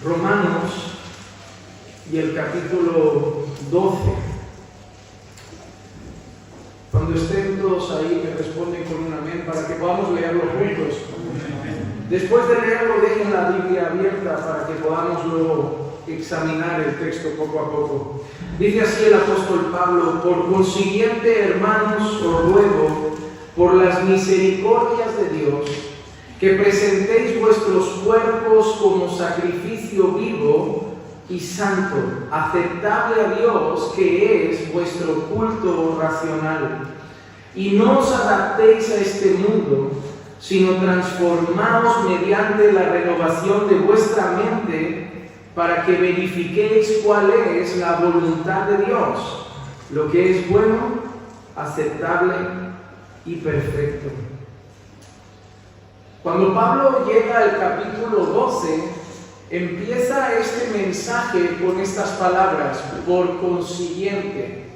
Romanos y el capítulo 12. Cuando estén todos ahí, me responden con un amén para que podamos leerlo juntos. Después de leerlo, dejen la Biblia abierta para que podamos luego examinar el texto poco a poco. Dice así el apóstol Pablo: por consiguiente, hermanos, os ruego, por las misericordias de Dios, que presentéis vuestros cuerpos como sacrificio vivo y santo, aceptable a Dios, que es vuestro culto racional. Y no os adaptéis a este mundo, sino transformaos mediante la renovación de vuestra mente, para que verifiquéis cuál es la voluntad de Dios, lo que es bueno, aceptable y perfecto. Cuando Pablo llega al capítulo 12, empieza este mensaje con estas palabras: por consiguiente.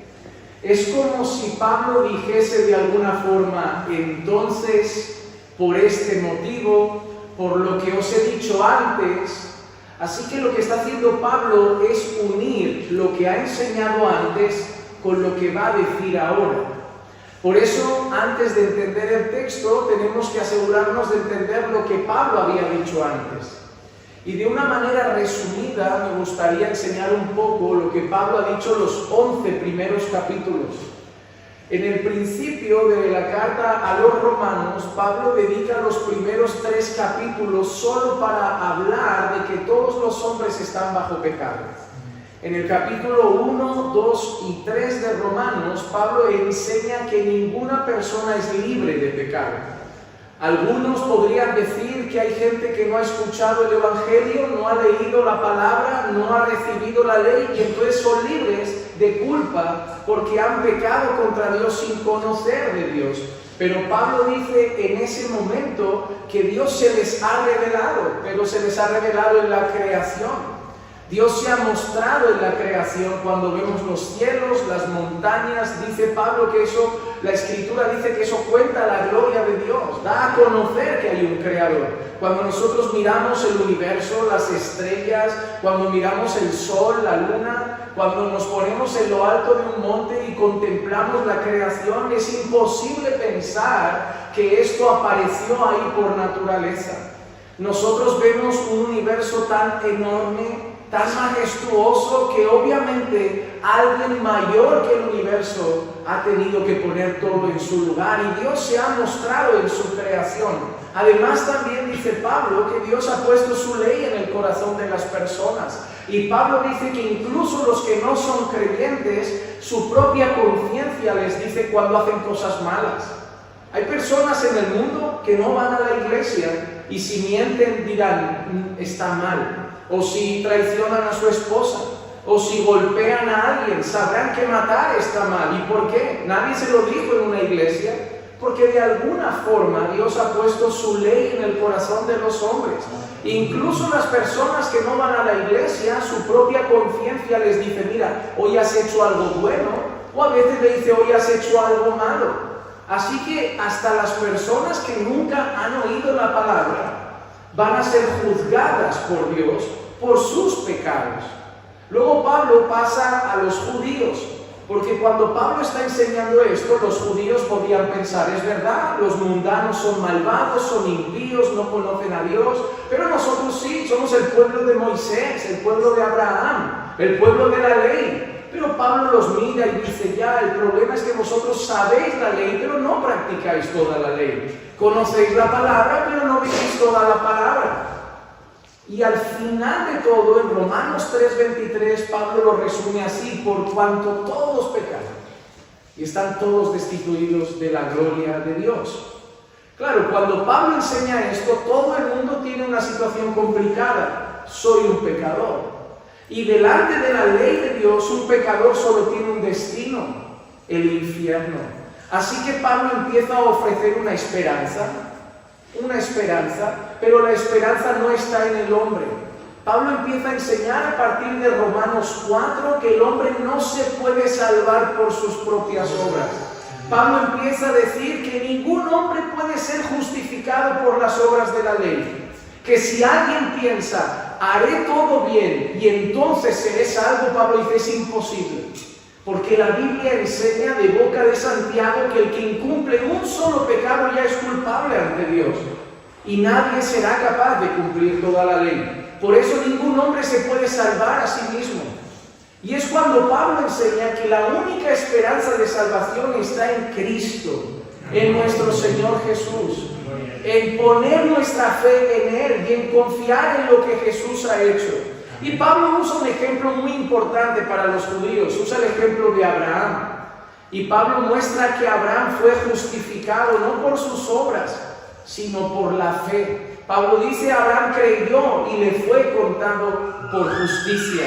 Es como si Pablo dijese de alguna forma: entonces, por este motivo, por lo que os he dicho antes. Así que lo que está haciendo Pablo es unir lo que ha enseñado antes con lo que va a decir ahora. Por eso, antes de entender el texto, tenemos que asegurarnos de entender lo que Pablo había dicho antes. Y de una manera resumida, me gustaría enseñar un poco lo que Pablo ha dicho los 11 primeros capítulos. En el principio de la carta a los romanos, Pablo dedica los primeros 3 capítulos solo para hablar de que todos los hombres están bajo pecado. En el capítulo 1, 2 y 3 de Romanos, Pablo enseña que ninguna persona es libre de pecado. Algunos podrían decir que hay gente que no ha escuchado el Evangelio, no ha leído la palabra, no ha recibido la ley, y entonces son libres de culpa porque han pecado contra Dios sin conocer de Dios. Pero Pablo dice en ese momento que Dios se les ha revelado, pero se les ha revelado en la creación. Dios se ha mostrado en la creación cuando vemos los cielos, las montañas. Dice Pablo que eso, la Escritura dice que eso cuenta la gloria de Dios, da a conocer que hay un creador. Cuando nosotros miramos el universo, las estrellas, cuando miramos el sol, la luna, cuando nos ponemos en lo alto de un monte y contemplamos la creación, es imposible pensar que esto apareció ahí por naturaleza. Nosotros vemos un universo tan enorme, tan majestuoso, que obviamente alguien mayor que el universo ha tenido que poner todo en su lugar, y Dios se ha mostrado en su creación. Además, también dice Pablo que Dios ha puesto su ley en el corazón de las personas, y Pablo dice que incluso los que no son creyentes, su propia conciencia les dice cuando hacen cosas malas. Hay personas en el mundo que no van a la iglesia y si mienten dirán está mal. O si traicionan a su esposa, o si golpean a alguien, sabrán que matar está mal. ¿Y por qué? Nadie se lo dijo en una iglesia, porque de alguna forma Dios ha puesto su ley en el corazón de los hombres. Incluso las personas que no van a la iglesia, su propia conciencia les dice: mira, hoy has hecho algo bueno, o a veces le dice: hoy has hecho algo malo. Así que hasta las personas que nunca han oído la palabra van a ser juzgadas por Dios por sus pecados. Luego Pablo pasa a los judíos, porque cuando Pablo está enseñando esto, los judíos podían pensar: es verdad, los mundanos son malvados, son impíos, no conocen a Dios, pero nosotros sí, somos el pueblo de Moisés, el pueblo de Abraham, el pueblo de la ley. Pero Pablo los mira y dice: ya, el problema es que vosotros sabéis la ley, pero no practicáis toda la ley. Conocéis la palabra, pero no vivís toda la palabra. Y al final de todo, en Romanos 3:23, Pablo lo resume así: por cuanto todos pecaron y están todos destituidos de la gloria de Dios. Claro, cuando Pablo enseña esto, todo el mundo tiene una situación complicada. Soy un pecador. Y delante de la ley de Dios, un pecador solo tiene un destino: el infierno. Así que Pablo empieza a ofrecer una esperanza, pero la esperanza no está en el hombre. Pablo empieza a enseñar a partir de Romanos 4 que el hombre no se puede salvar por sus propias obras. Pablo empieza a decir que ningún hombre puede ser justificado por las obras de la ley. Que si alguien piensa: haré todo bien y entonces seré salvo, Pablo dice, es imposible. Porque la Biblia enseña de boca de Santiago que el que incumple un solo pecado ya es culpable ante Dios. Y nadie será capaz de cumplir toda la ley. Por eso ningún hombre se puede salvar a sí mismo. Y es cuando Pablo enseña que la única esperanza de salvación está en Cristo, en nuestro Señor Jesús, en poner nuestra fe en Él y en confiar en lo que Jesús ha hecho. Y Pablo usa un ejemplo muy importante para los judíos, usa el ejemplo de Abraham. Y Pablo muestra que Abraham fue justificado no por sus obras, sino por la fe. Pablo dice, Abraham creyó y le fue contado por justicia.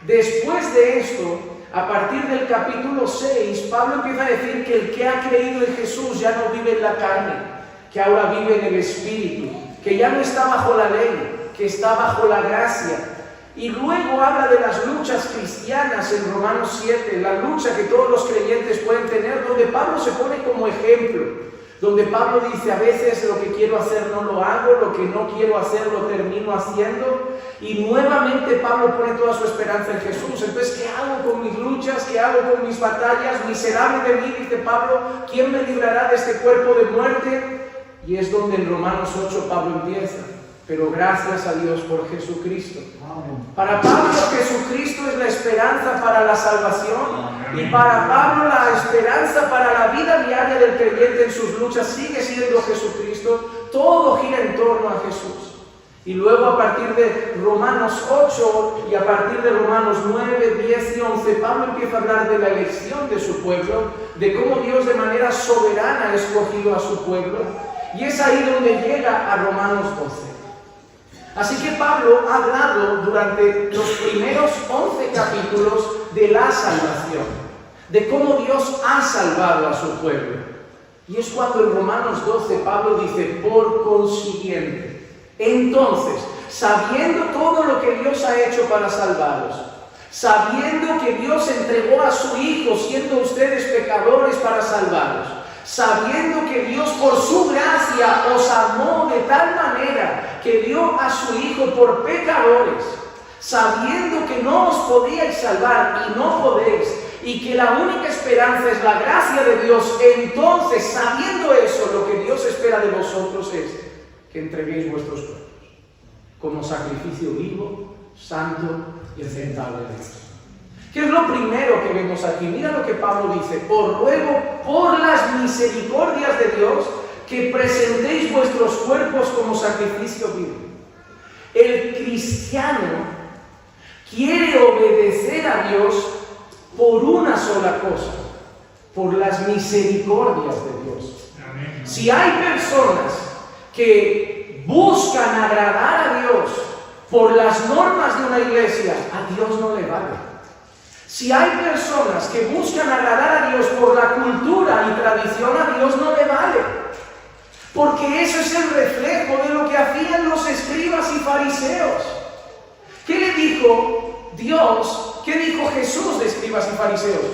Después de esto, a partir del capítulo 6, Pablo empieza a decir que el que ha creído en Jesús ya no vive en la carne, que ahora vive en el Espíritu, que ya no está bajo la ley, que está bajo la gracia. Y luego habla de las luchas cristianas en Romanos 7, la lucha que todos los creyentes pueden tener, donde Pablo se pone como ejemplo. Donde Pablo dice, a veces lo que quiero hacer no lo hago, lo que no quiero hacer lo termino haciendo. Y nuevamente Pablo pone toda su esperanza en Jesús. Entonces, ¿qué hago con mis luchas? ¿Qué hago con mis batallas? Miserable de mí, dice Pablo, ¿quién me librará de este cuerpo de muerte? Y es donde en Romanos 8 Pablo empieza. Pero gracias a Dios por Jesucristo. Para Pablo Jesucristo es la esperanza para la salvación. Y para Pablo la esperanza para la vida diaria del creyente en sus luchas sigue siendo Jesucristo. Todo gira en torno a Jesús. Y luego a partir de Romanos 8 y a partir de Romanos 9, 10 y 11, Pablo empieza a hablar de la elección de su pueblo, de cómo Dios de manera soberana ha escogido a su pueblo. Y es ahí donde llega a Romanos 12. Así que Pablo ha hablado durante los primeros 11 capítulos de la salvación, de cómo Dios ha salvado a su pueblo. Y es cuando en Romanos 12 Pablo dice, por consiguiente, entonces, sabiendo todo lo que Dios ha hecho para salvaros, sabiendo que Dios entregó a su Hijo siendo ustedes pecadores para salvaros, sabiendo que Dios por su gracia os amó de tal manera que dio a su Hijo por pecadores, sabiendo que no os podíais salvar y no podéis, y que la única esperanza es la gracia de Dios, entonces, sabiendo eso, lo que Dios espera de vosotros es que entreguéis vuestros cuerpos como sacrificio vivo, santo y aceptable a Dios. ¿Qué es lo primero que vemos aquí? Mira lo que Pablo dice: os ruego por las misericordias de Dios que presentéis vuestros cuerpos como sacrificio vivo. El cristiano quiere obedecer a Dios por una sola cosa, por las misericordias de Dios. Amén. Si hay personas que buscan agradar a Dios por las normas de una iglesia, a Dios no le vale. Si hay personas que buscan agradar a Dios por la cultura y tradición, a Dios no le vale. Porque eso es el reflejo de lo que hacían los escribas y fariseos. ¿Qué le dijo Dios? ¿Qué dijo Jesús de escribas y fariseos?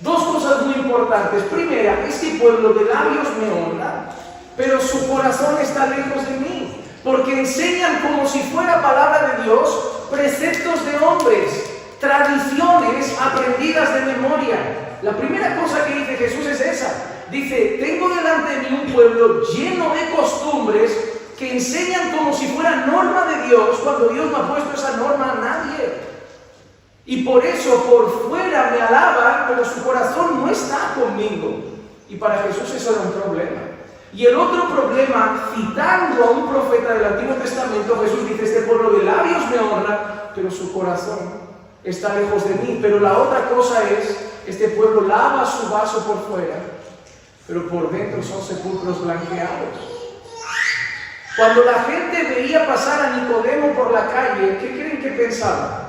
Dos cosas muy importantes. Primera, este pueblo de labios me honra, pero su corazón está lejos de mí, porque enseñan como si fuera palabra de Dios preceptos de hombres, tradiciones aprendidas de memoria. La primera cosa que dice Jesús es esa. Dice, tengo delante de mí un pueblo lleno de costumbres que enseñan como si fuera norma de Dios, cuando Dios no ha puesto esa norma a nadie. Y por eso por fuera me alaban, pero su corazón no está conmigo. Y para Jesús eso era un problema. Y el otro problema, citando a un profeta del Antiguo Testamento, Jesús dice, este pueblo de labios me honra, pero su corazón está lejos de mí. Pero la otra cosa es, este pueblo lava su vaso por fuera, pero por dentro son sepulcros blanqueados. Cuando la gente veía pasar a Nicodemo por la calle, ¿qué creen que pensaba?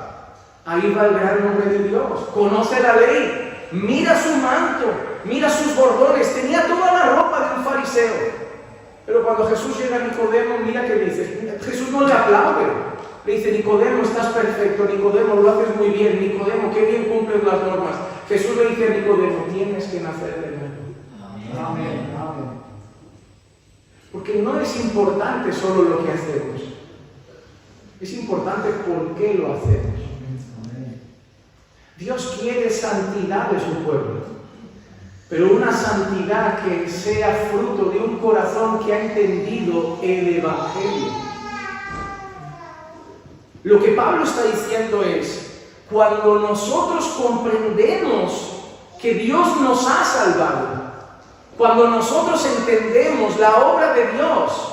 Ahí va el gran hombre de Dios, conoce la ley, mira su manto, mira sus bordones, tenía toda la ropa de un fariseo. Pero cuando Jesús llega a Nicodemo, mira que dice, mira, Jesús no le aplaude. Le dice, Nicodemo, estás perfecto, Nicodemo, lo haces muy bien, Nicodemo, qué bien cumples las normas. Jesús le dice a Nicodemo, tienes que nacer de nuevo. Amén. Amén. Porque no es importante solo lo que hacemos. Es importante por qué lo hacemos. Dios quiere santidad de su pueblo, pero una santidad que sea fruto de un corazón que ha entendido el Evangelio. Lo que Pablo está diciendo es, cuando nosotros comprendemos que Dios nos ha salvado, cuando nosotros entendemos la obra de Dios,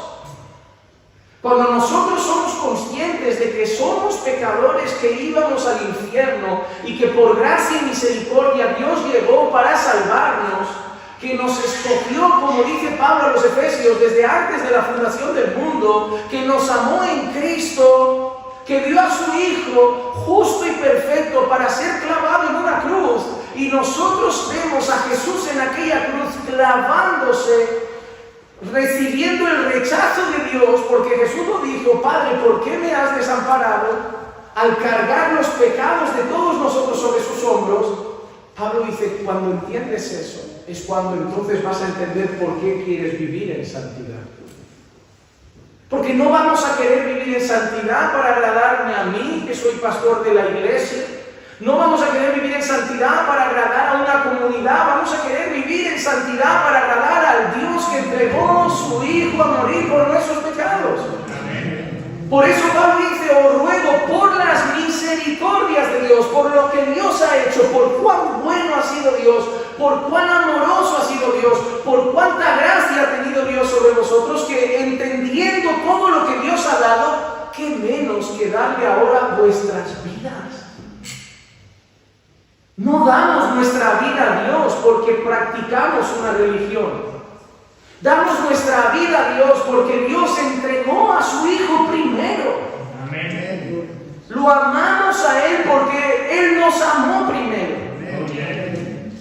cuando nosotros somos conscientes de que somos pecadores que íbamos al infierno y que por gracia y misericordia Dios llegó para salvarnos, que nos escogió, como dice Pablo a los Efesios, desde antes de la fundación del mundo, que nos amó en Cristo, que dio a su Hijo justo y perfecto para ser clavado en una cruz, y nosotros vemos a Jesús en aquella cruz clavándose, recibiendo el rechazo de Dios, porque Jesús lo dijo: Padre, ¿por qué me has desamparado? Al cargar los pecados de todos nosotros sobre sus hombros. Pablo dice, cuando entiendes eso, es cuando entonces vas a entender por qué quieres vivir en santidad. Porque no vamos a querer vivir en santidad para agradarme a mí, que soy pastor de la iglesia. No vamos a querer vivir en santidad para agradar a una comunidad. Vamos a querer vivir en santidad para agradar al Dios que entregó a su Hijo a morir por nuestros pecados. Por eso Pablo dice: os ruego por las misericordias de Dios, por lo que Dios ha hecho, por cuán bueno ha sido Dios, por cuán amoroso ha sido Dios, por cuánta gracia ha tenido Dios sobre vosotros, que entendiendo todo lo que Dios ha dado, ¿qué menos que darle ahora vuestras vidas? No damos nuestra vida a Dios porque practicamos una religión. Damos nuestra vida a Dios porque Dios entregó a su Hijo primero. Amén. Lo amamos a Él porque Él nos amó primero. Amén.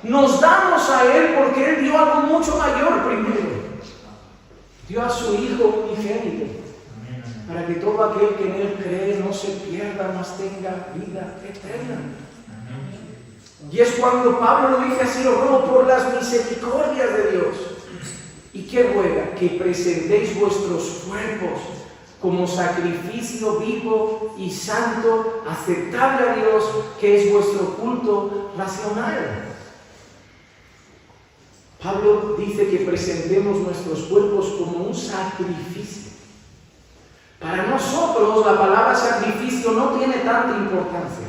Nos damos a Él porque Él dio algo mucho mayor primero. Dio a su Hijo unigénito, para que todo aquel que en Él cree no se pierda, mas tenga vida eterna. Y es cuando Pablo lo dice así: os ruego por las misericordias de Dios. ¿Y qué ruega? Que presentéis vuestros cuerpos como sacrificio vivo y santo, aceptable a Dios, que es vuestro culto racional. Pablo dice que presentemos nuestros cuerpos como un sacrificio. Para nosotros la palabra sacrificio no tiene tanta importancia,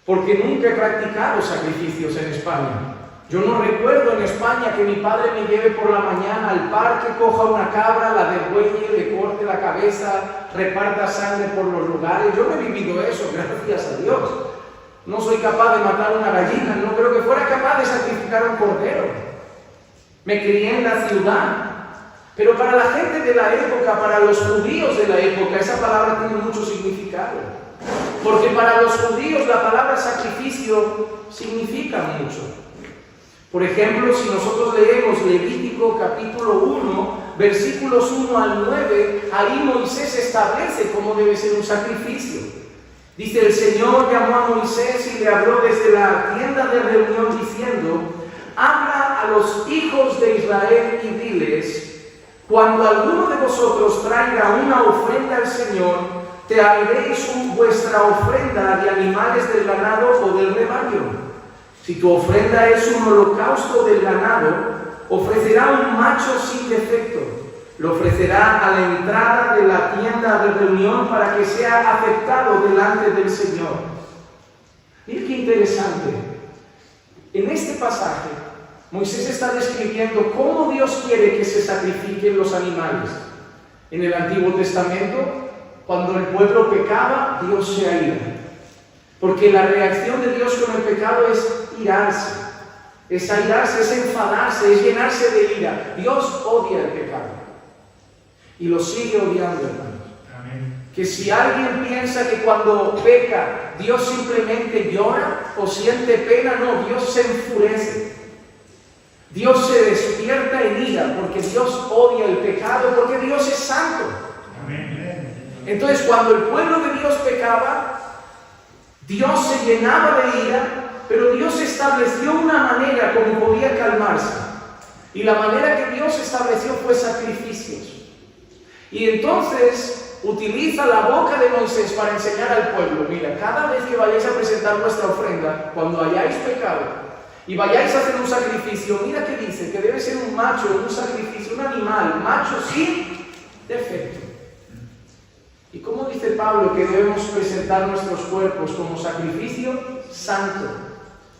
porque nunca he practicado sacrificios en España. Yo no recuerdo en España que mi padre me lleve por la mañana al parque, coja una cabra, la degüelle, le corte la cabeza, reparta sangre por los lugares. Yo no he vivido eso, gracias a Dios. No soy capaz de matar una gallina, no creo que fuera capaz de sacrificar un cordero. Me crié en la ciudad. Pero para la gente de la época, para los judíos de la época, esa palabra tiene mucho significado. Porque para los judíos la palabra sacrificio significa mucho. Por ejemplo, si nosotros leemos Levítico capítulo 1, versículos 1 al 9, ahí Moisés establece cómo debe ser un sacrificio. Dice: el Señor llamó a Moisés y le habló desde la tienda de reunión diciendo: habla a los hijos de Israel y diles: cuando alguno de vosotros traiga una ofrenda al Señor, traeréis vuestra ofrenda de animales del ganado o del rebaño. Si tu ofrenda es un holocausto del ganado, ofrecerá un macho sin defecto. Lo ofrecerá a la entrada de la tienda de reunión para que sea aceptado delante del Señor. Mira qué interesante. En este pasaje, Moisés está describiendo cómo Dios quiere que se sacrifiquen los animales. En el Antiguo Testamento, cuando el pueblo pecaba, Dios se aira. Porque la reacción de Dios con el pecado es irarse. Es airarse, es enfadarse, es llenarse de ira. Dios odia el pecado. Y lo sigue odiando, hermanos. Amén. Que si alguien piensa que cuando peca, Dios simplemente llora o siente pena, no, Dios se enfurece. Dios se despierta en ira porque Dios odia el pecado, porque Dios es santo. Amén. Entonces, cuando el pueblo de Dios pecaba, Dios se llenaba de ira, pero Dios estableció una manera como podía calmarse. Y la manera que Dios estableció fue sacrificios. Y entonces utiliza la boca de Moisés para enseñar al pueblo: mira, cada vez que vayáis a presentar vuestra ofrenda, cuando hayáis pecado y vayáis a hacer un sacrificio, mira que dice que debe ser un macho, un sacrificio, un animal, macho sin defecto. ¿Y cómo dice Pablo que debemos presentar nuestros cuerpos como sacrificio? Santo.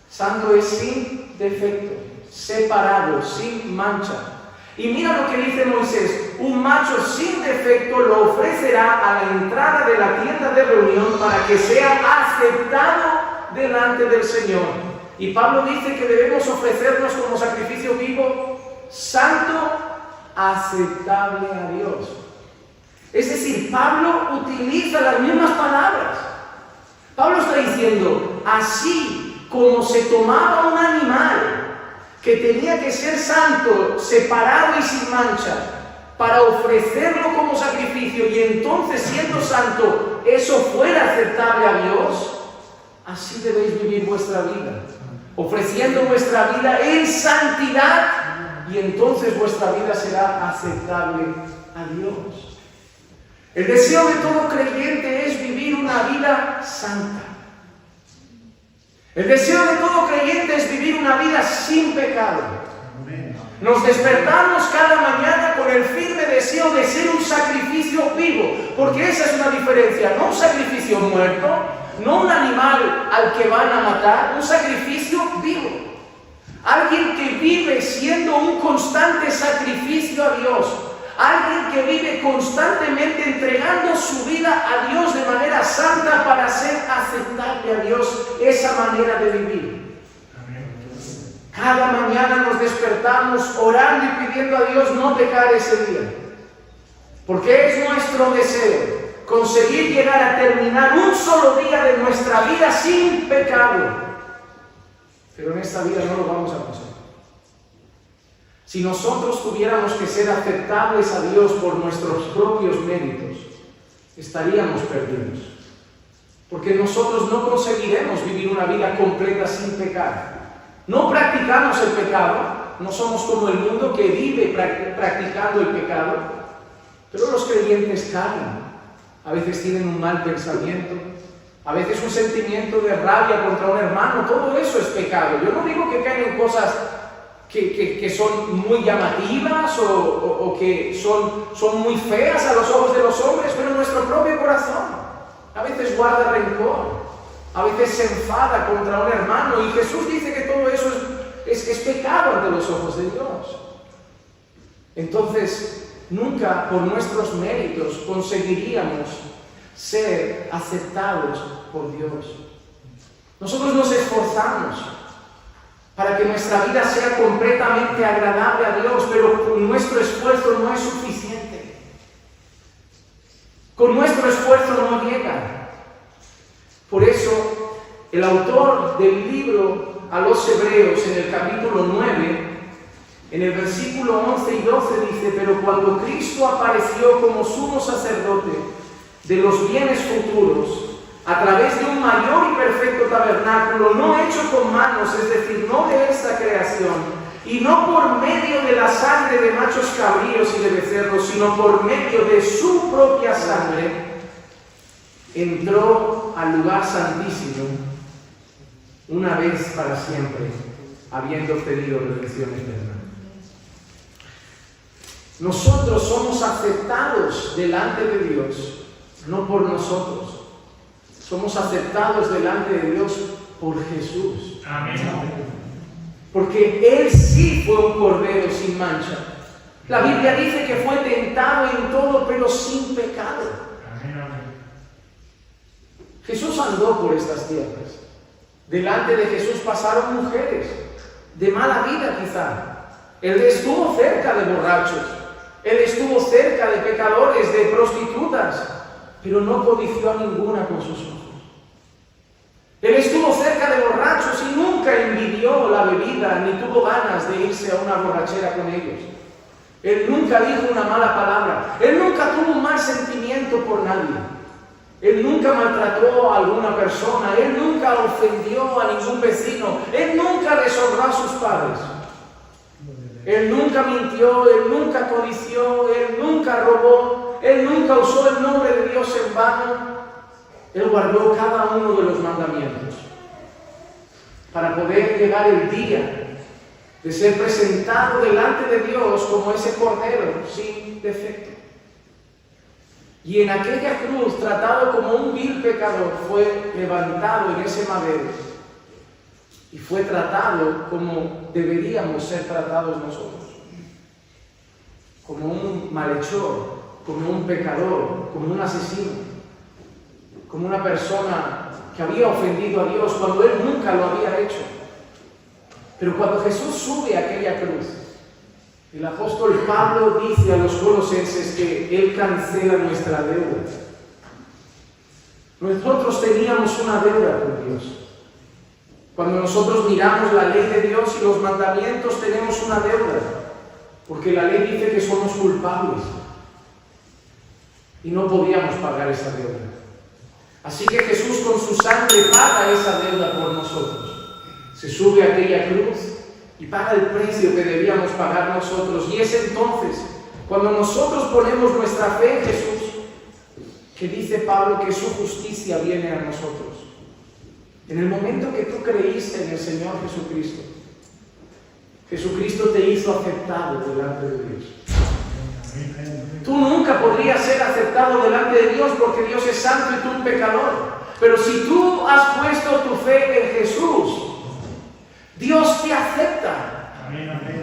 Santo es sin defecto, separado, sin mancha. Y mira lo que dice Moisés: un macho sin defecto lo ofrecerá a la entrada de la tienda de reunión para que sea aceptado delante del Señor. Y Pablo dice que debemos ofrecernos como sacrificio vivo, santo, aceptable a Dios. Es decir, Pablo utiliza las mismas palabras. Pablo está diciendo: así como se tomaba un animal que tenía que ser santo, separado y sin mancha, para ofrecerlo como sacrificio, y entonces, siendo santo, eso fuera aceptable a Dios, así debéis vivir vuestra vida, ofreciendo vuestra vida en santidad, y entonces vuestra vida será aceptable a Dios. El deseo de todo creyente es vivir una vida santa. El deseo de todo creyente es vivir una vida sin pecado. Nos despertamos cada mañana con el firme deseo de ser un sacrificio vivo, porque esa es una diferencia: no un sacrificio muerto, no un animal al que van a matar, un sacrificio vivo. Alguien que vive siendo un constante sacrificio a Dios. Alguien que vive constantemente entregando su vida a Dios de manera santa para ser aceptable a Dios. Esa manera de vivir. Cada mañana nos despertamos orando y pidiendo a Dios no pecar ese día. Porque es nuestro deseo conseguir llegar a terminar un solo día de nuestra vida sin pecado. Pero en esta vida no lo vamos a conseguir. Si nosotros tuviéramos que ser aceptables a Dios por nuestros propios méritos, estaríamos perdidos. Porque nosotros no conseguiremos vivir una vida completa sin pecar. No practicamos el pecado, no somos como el mundo que vive practicando el pecado, pero los creyentes caen. A veces tienen un mal pensamiento, a veces un sentimiento de rabia contra un hermano. Todo eso es pecado. Yo no digo que caen en cosas que son muy llamativas o que son muy feas a los ojos de los hombres, pero en nuestro propio corazón a veces guarda rencor, a veces se enfada contra un hermano, y Jesús dice que todo eso es pecado ante los ojos de Dios. Entonces, nunca por nuestros méritos conseguiríamos ser aceptados por Dios. Nosotros nos esforzamos para que nuestra vida sea completamente agradable a Dios, pero con nuestro esfuerzo no es suficiente. Con nuestro esfuerzo no llega. Por eso, el autor del libro a los Hebreos, en el capítulo 9, en el versículo 11 y 12, dice: pero cuando Cristo apareció como sumo sacerdote de los bienes futuros, a través de un mayor y perfecto tabernáculo, no hecho con manos, es decir, no de esta creación, y no por medio de la sangre de machos cabríos y de becerros, sino por medio de su propia sangre, entró al lugar santísimo una vez para siempre, habiendo obtenido redención eterna. Nosotros somos aceptados delante de Dios, no por nosotros. Somos aceptados delante de Dios por Jesús. Amén. Porque Él sí fue un cordero sin mancha. La Biblia dice que fue tentado en todo, pero sin pecado. Amén. Jesús andó por estas tierras. Delante de Jesús pasaron mujeres de mala vida quizá. Él estuvo cerca de borrachos. Él estuvo cerca de pecadores, de prostitutas, pero no codició a ninguna con sus ojos. Él estuvo cerca de borrachos y nunca envidió la bebida, ni tuvo ganas de irse a una borrachera con ellos. Él nunca dijo una mala palabra. Él nunca tuvo un mal sentimiento por nadie. Él nunca maltrató a alguna persona. Él nunca ofendió a ningún vecino. Él nunca deshonró a sus padres. Él nunca mintió, Él nunca codició, Él nunca robó, Él nunca usó el nombre de Dios en vano. Él guardó cada uno de los mandamientos para poder llegar el día de ser presentado delante de Dios como ese cordero sin defecto. Y en aquella cruz, tratado como un vil pecador, fue levantado en ese madero y fue tratado como deberíamos ser tratados nosotros, como un malhechor, como un pecador, como un asesino, como una persona que había ofendido a Dios cuando Él nunca lo había hecho. Pero cuando Jesús sube a aquella cruz, el apóstol Pablo dice a los colosenses que Él cancela nuestra deuda. Nosotros teníamos una deuda con Dios. Cuando nosotros miramos la ley de Dios y los mandamientos, tenemos una deuda, porque la ley dice que somos culpables y no podíamos pagar esa deuda. Así que Jesús con su sangre paga esa deuda por nosotros. Se sube a aquella cruz y paga el precio que debíamos pagar nosotros. Y es entonces cuando nosotros ponemos nuestra fe en Jesús que dice Pablo que su justicia viene a nosotros. En el momento que tú creíste en el Señor Jesucristo, Jesucristo te hizo aceptado delante de Dios. Tú nunca podrías ser aceptado delante de Dios porque Dios es santo y tú un pecador. Pero si tú has puesto tu fe en Jesús, Dios te acepta.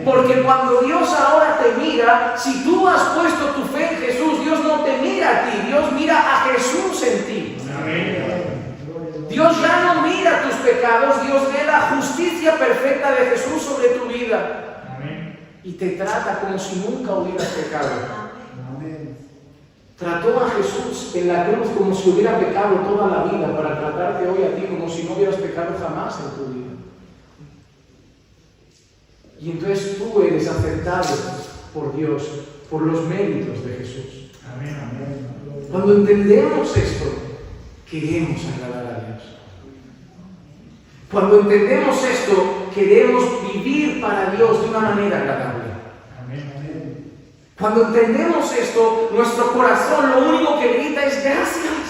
Porque cuando Dios ahora te mira, si tú has puesto tu fe en Jesús, Dios no te mira a ti, Dios mira a Jesús en ti. Dios ya no mira tus pecados, Dios ve la justicia perfecta de Jesús sobre tu vida. Y te trata como si nunca hubieras pecado. Trató a Jesús en la cruz como si hubiera pecado toda la vida para tratarte hoy a ti como si no hubieras pecado jamás en tu vida. Y entonces tú eres aceptado por Dios, por los méritos de Jesús. Cuando entendemos esto, queremos agradar a Dios. Cuando entendemos esto, queremos vivir para Dios de una manera agradable. Cuando entendemos esto, nuestro corazón lo único que grita es gracias.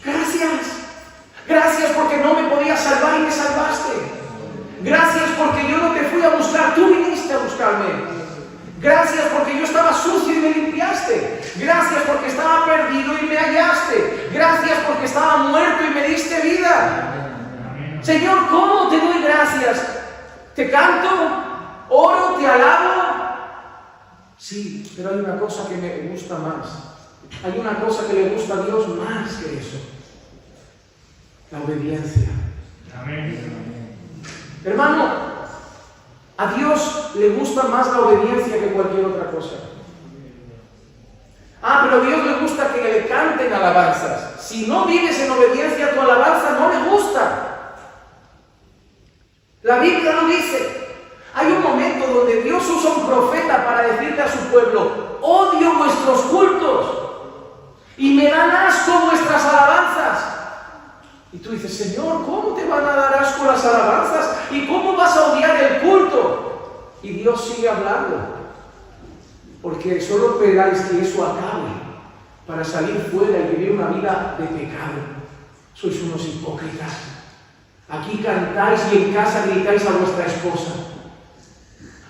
Gracias. Gracias porque no me podías salvar y me salvaste. Gracias porque yo no te fui a buscar, tú viniste a buscarme. Gracias porque yo estaba sucio y me limpiaste. Gracias porque estaba perdido y me hallaste. Gracias porque estaba muerto y me diste vida. Señor, ¿cómo te doy gracias? ¿Te canto? ¿Oro? ¿Te alabo? Sí, pero hay una cosa que me gusta más. Hay una cosa que le gusta a Dios más que eso. La obediencia. Hermano, a Dios le gusta más la obediencia que cualquier otra cosa. Pero a Dios le gusta que le canten alabanzas. Si no vives en obediencia, tu alabanza no le gusta. La Biblia lo dice. Hay un momento donde Dios usa un profeta para decirle a su pueblo: odio vuestros cultos y me dan asco vuestras alabanzas. Y tú dices: Señor, ¿cómo te van a dar asco las alabanzas? ¿Y cómo vas a odiar el culto? Y Dios sigue hablando. Porque solo esperáis que eso acabe para salir fuera y vivir una vida de pecado. Sois unos hipócritas. Aquí cantáis y en casa gritáis a vuestra esposa.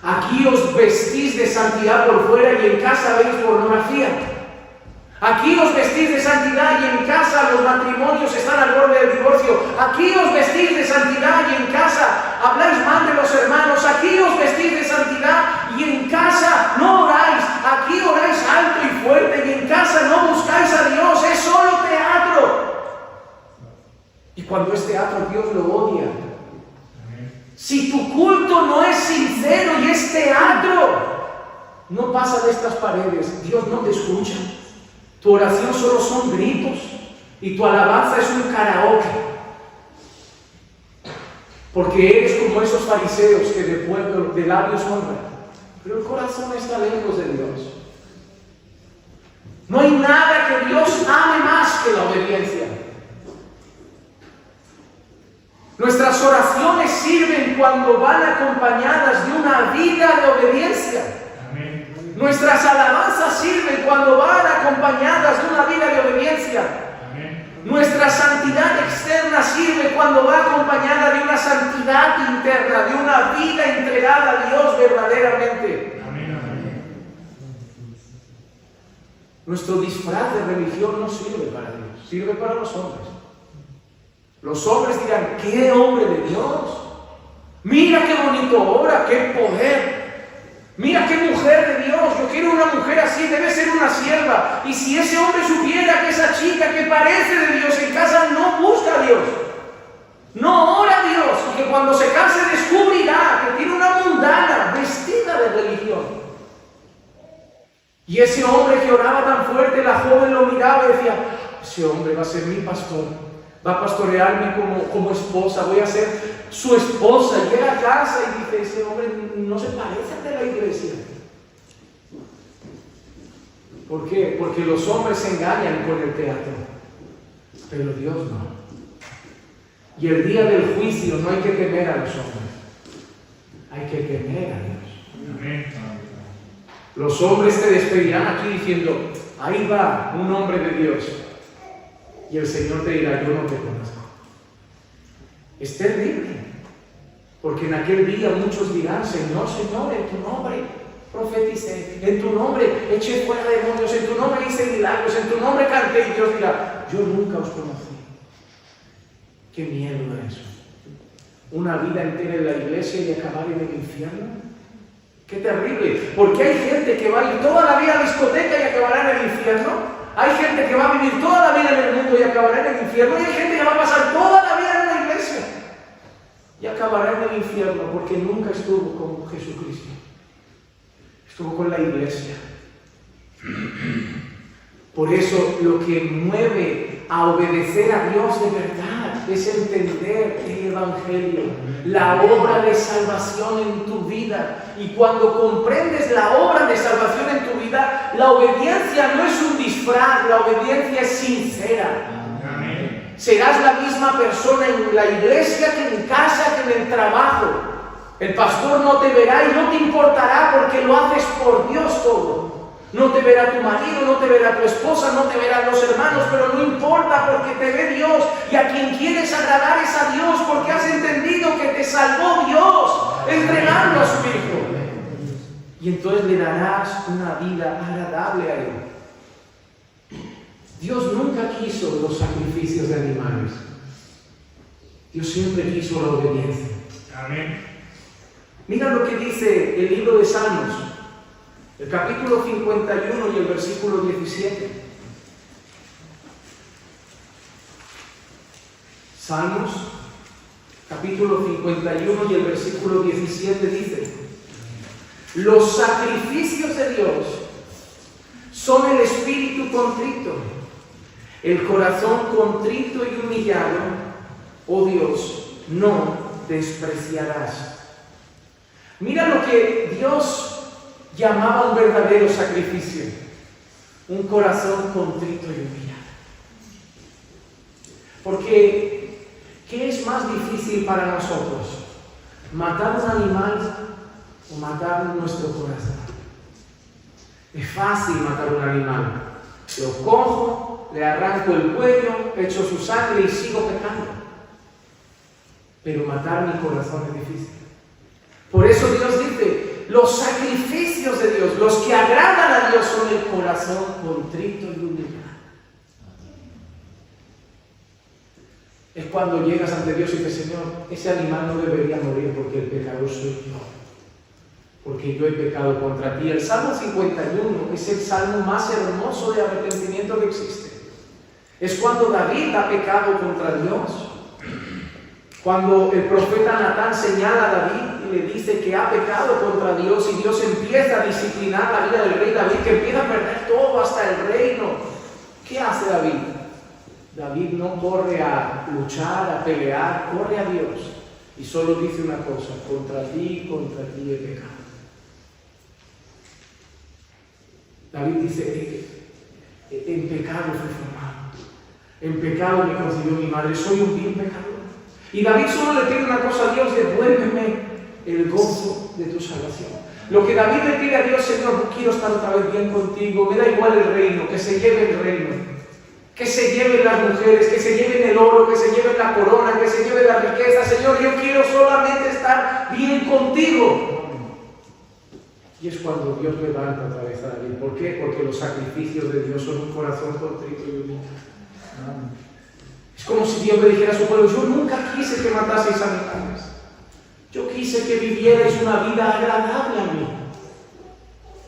Aquí os vestís de santidad por fuera y en casa veis pornografía. Aquí os vestís de santidad y en casa los matrimonios están al borde del divorcio. Aquí os vestís de santidad y en casa habláis mal de los hermanos. Aquí os vestís de santidad y en casa no oráis. Aquí oráis alto y fuerte y en casa no buscáis a Dios. Es solo teatro. Y cuando es teatro, Dios lo odia. Si tu culto no es sincero y es teatro, no pasa de estas paredes. Dios no te escucha. Tu oración solo son gritos y tu alabanza es un karaoke. Porque eres como esos fariseos que de labios honran, pero el corazón está lejos de Dios. No hay nada que Dios ame más que la obediencia. Nuestras oraciones sirven cuando van acompañadas de una vida de obediencia. Nuestras alabanzas sirven cuando van acompañadas de una santidad interna, de una vida entregada a Dios verdaderamente. Amén, amén. Nuestro disfraz de religión no sirve para Dios, sirve para los hombres. Los hombres dirán, ¡qué hombre de Dios! Mira qué bonito obra, qué poder. Mira qué mujer de Dios, yo quiero una mujer así, debe ser una sierva. Y si ese hombre supiera que esa chica que parece de Dios en casa no busca a Dios, no ora a Dios, y que cuando se case descubrirá que tiene una mundana vestida de religión. Y ese hombre que oraba tan fuerte, la joven lo miraba y decía, ese hombre va a ser mi pastor, va a pastorearme como esposa, voy a ser su esposa. Llega a casa y dice, ese hombre no se parece al de la iglesia. ¿Por qué? Porque los hombres se engañan con el teatro, pero Dios no. Y el día del juicio no hay que temer a los hombres, hay que temer a Dios. Amén. Los hombres te despedirán aquí diciendo, ahí va un hombre de Dios. Y el Señor te dirá, yo no te conozco. Es terrible, porque en aquel día muchos dirán, Señor, Señor, en tu nombre profeticé, en tu nombre eché fuera demonios, en tu nombre hice milagros, en tu nombre canté. Y Dios dirá, yo nunca os conocí. Qué miedo da eso. Una vida entera en la iglesia y acabar en el infierno. Qué terrible, porque hay gente que va a ir toda la vida a la discoteca y acabará en el infierno. Hay gente que va a vivir toda la vida en el mundo y acabará en el infierno. Y hay gente que va a pasar toda la vida en la iglesia y acabará en el infierno porque nunca estuvo con Jesucristo. Estuvo con la iglesia. Por eso lo que mueve a obedecer a Dios de verdad es entender el Evangelio, la obra de salvación en tu vida. Y cuando comprendes la obra de salvación en tu vida, la obediencia no es un disfraz, la obediencia es sincera. Amén. Serás la misma persona en la iglesia que en casa, que en el trabajo. El pastor no te verá y no te importará porque lo haces por Dios todo. No te verá tu marido, no te verá tu esposa, no te verán los hermanos, pero no importa porque te ve Dios. Y a quien quieres agradar es a Dios porque has entendido que te salvó Dios entregando a su Hijo. Y entonces le darás una vida agradable a Él. Dios nunca quiso los sacrificios de animales. Dios siempre quiso la obediencia. Amén. Mira lo que dice el libro de Salmos, el capítulo 51 y el versículo 17. Salmos, capítulo 51 y el versículo 17 dice: los sacrificios de Dios son el espíritu contrito, el corazón contrito y humillado, oh Dios, no despreciarás. Mira lo que Dios llamaba un verdadero sacrificio: un corazón contrito y humillado. Porque, ¿qué es más difícil para nosotros? ¿Matar un animal o matar nuestro corazón? Es fácil matar un animal. Lo cojo, le arranco el cuello, echo su sangre y sigo pecando. Pero matar mi corazón es difícil. Por eso Dios dice, los sacrificios de Dios, los que agradan a Dios, son el corazón contrito y humillado. Es cuando llegas ante Dios y dices: Señor, ese animal no debería morir porque el pecador soy yo, porque yo he pecado contra ti. El Salmo 51 es el salmo más hermoso de arrepentimiento que existe. Es cuando David ha pecado contra Dios. Cuando el profeta Natán señala a David y le dice que ha pecado contra Dios, y Dios empieza a disciplinar la vida del rey David, que empieza a perder todo, hasta el reino. ¿Qué hace David? David no corre a luchar, a pelear, corre a Dios y solo dice una cosa: contra ti he pecado. David dice: en pecado fui formado, en pecado me concibió mi madre, soy un vil pecador. Y David solo le pide una cosa a Dios: devuélveme el gozo de tu salvación. Lo que David le pide a Dios: Señor, quiero estar otra vez bien contigo, me da igual el reino, que se lleve el reino, Que se lleven las mujeres, que se lleven el oro, que se lleven la corona, que se lleven la riqueza. Señor, yo quiero solamente estar bien contigo. Y es cuando Dios levanta otra vez a David. ¿Por qué? Porque los sacrificios de Dios son un corazón contrito y humilde. Es como si Dios le dijera a su pueblo: yo nunca quise que mataseis animales. Yo quise que vivierais una vida agradable a mí.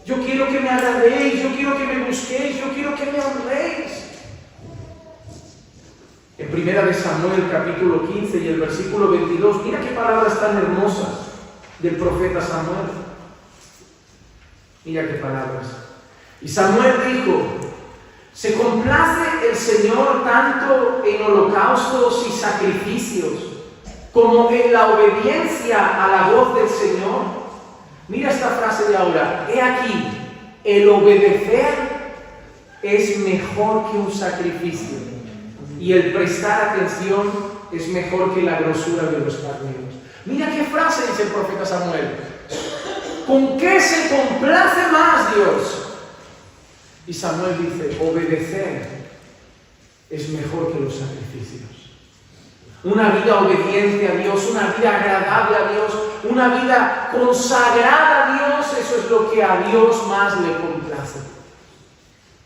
Yo quiero que me agradéis, yo quiero que me busquéis, yo quiero que me honréis. En 1 Samuel capítulo 15 y el versículo 22, mira qué palabras tan hermosas del profeta Samuel. Mira qué palabras. Y Samuel dijo: se complace el Señor tanto en holocaustos y sacrificios como en la obediencia a la voz del Señor. Mira esta frase de ahora: he aquí, el obedecer es mejor que un sacrificio, y el prestar atención es mejor que la grosura de los carneros. Mira qué frase dice el profeta Samuel: ¿con qué se complace más Dios? Y Samuel dice: obedecer es mejor que los sacrificios. Una vida obediente a Dios, una vida agradable a Dios, una vida consagrada a Dios, eso es lo que a Dios más le complace.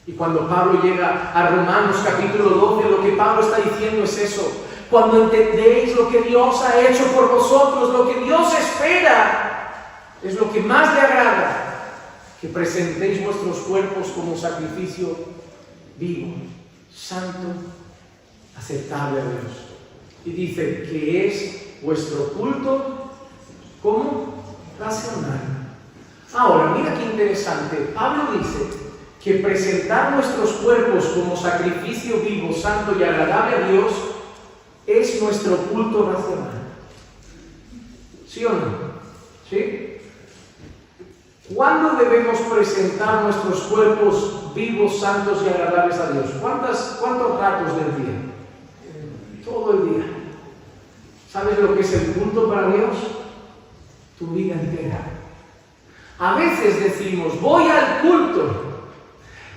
Y cuando Pablo llega a Romanos capítulo 12, lo que Pablo está diciendo es eso. Cuando entendéis lo que Dios ha hecho por vosotros, lo que Dios espera, es lo que más le agrada, que presentéis vuestros cuerpos como sacrificio vivo, santo, aceptable a Dios. Y dice que es vuestro culto, ¿cómo? Racional. Ahora, mira qué interesante. Pablo dice que presentar nuestros cuerpos como sacrificio vivo, santo y agradable a Dios es nuestro culto racional. ¿Sí o no? ¿Sí? ¿Cuándo debemos presentar nuestros cuerpos vivos, santos y agradables a Dios? ¿Cuántos ratos del día? Todo el día. ¿Sabes lo que es el culto para Dios? Tu vida entera. A veces decimos: voy al culto,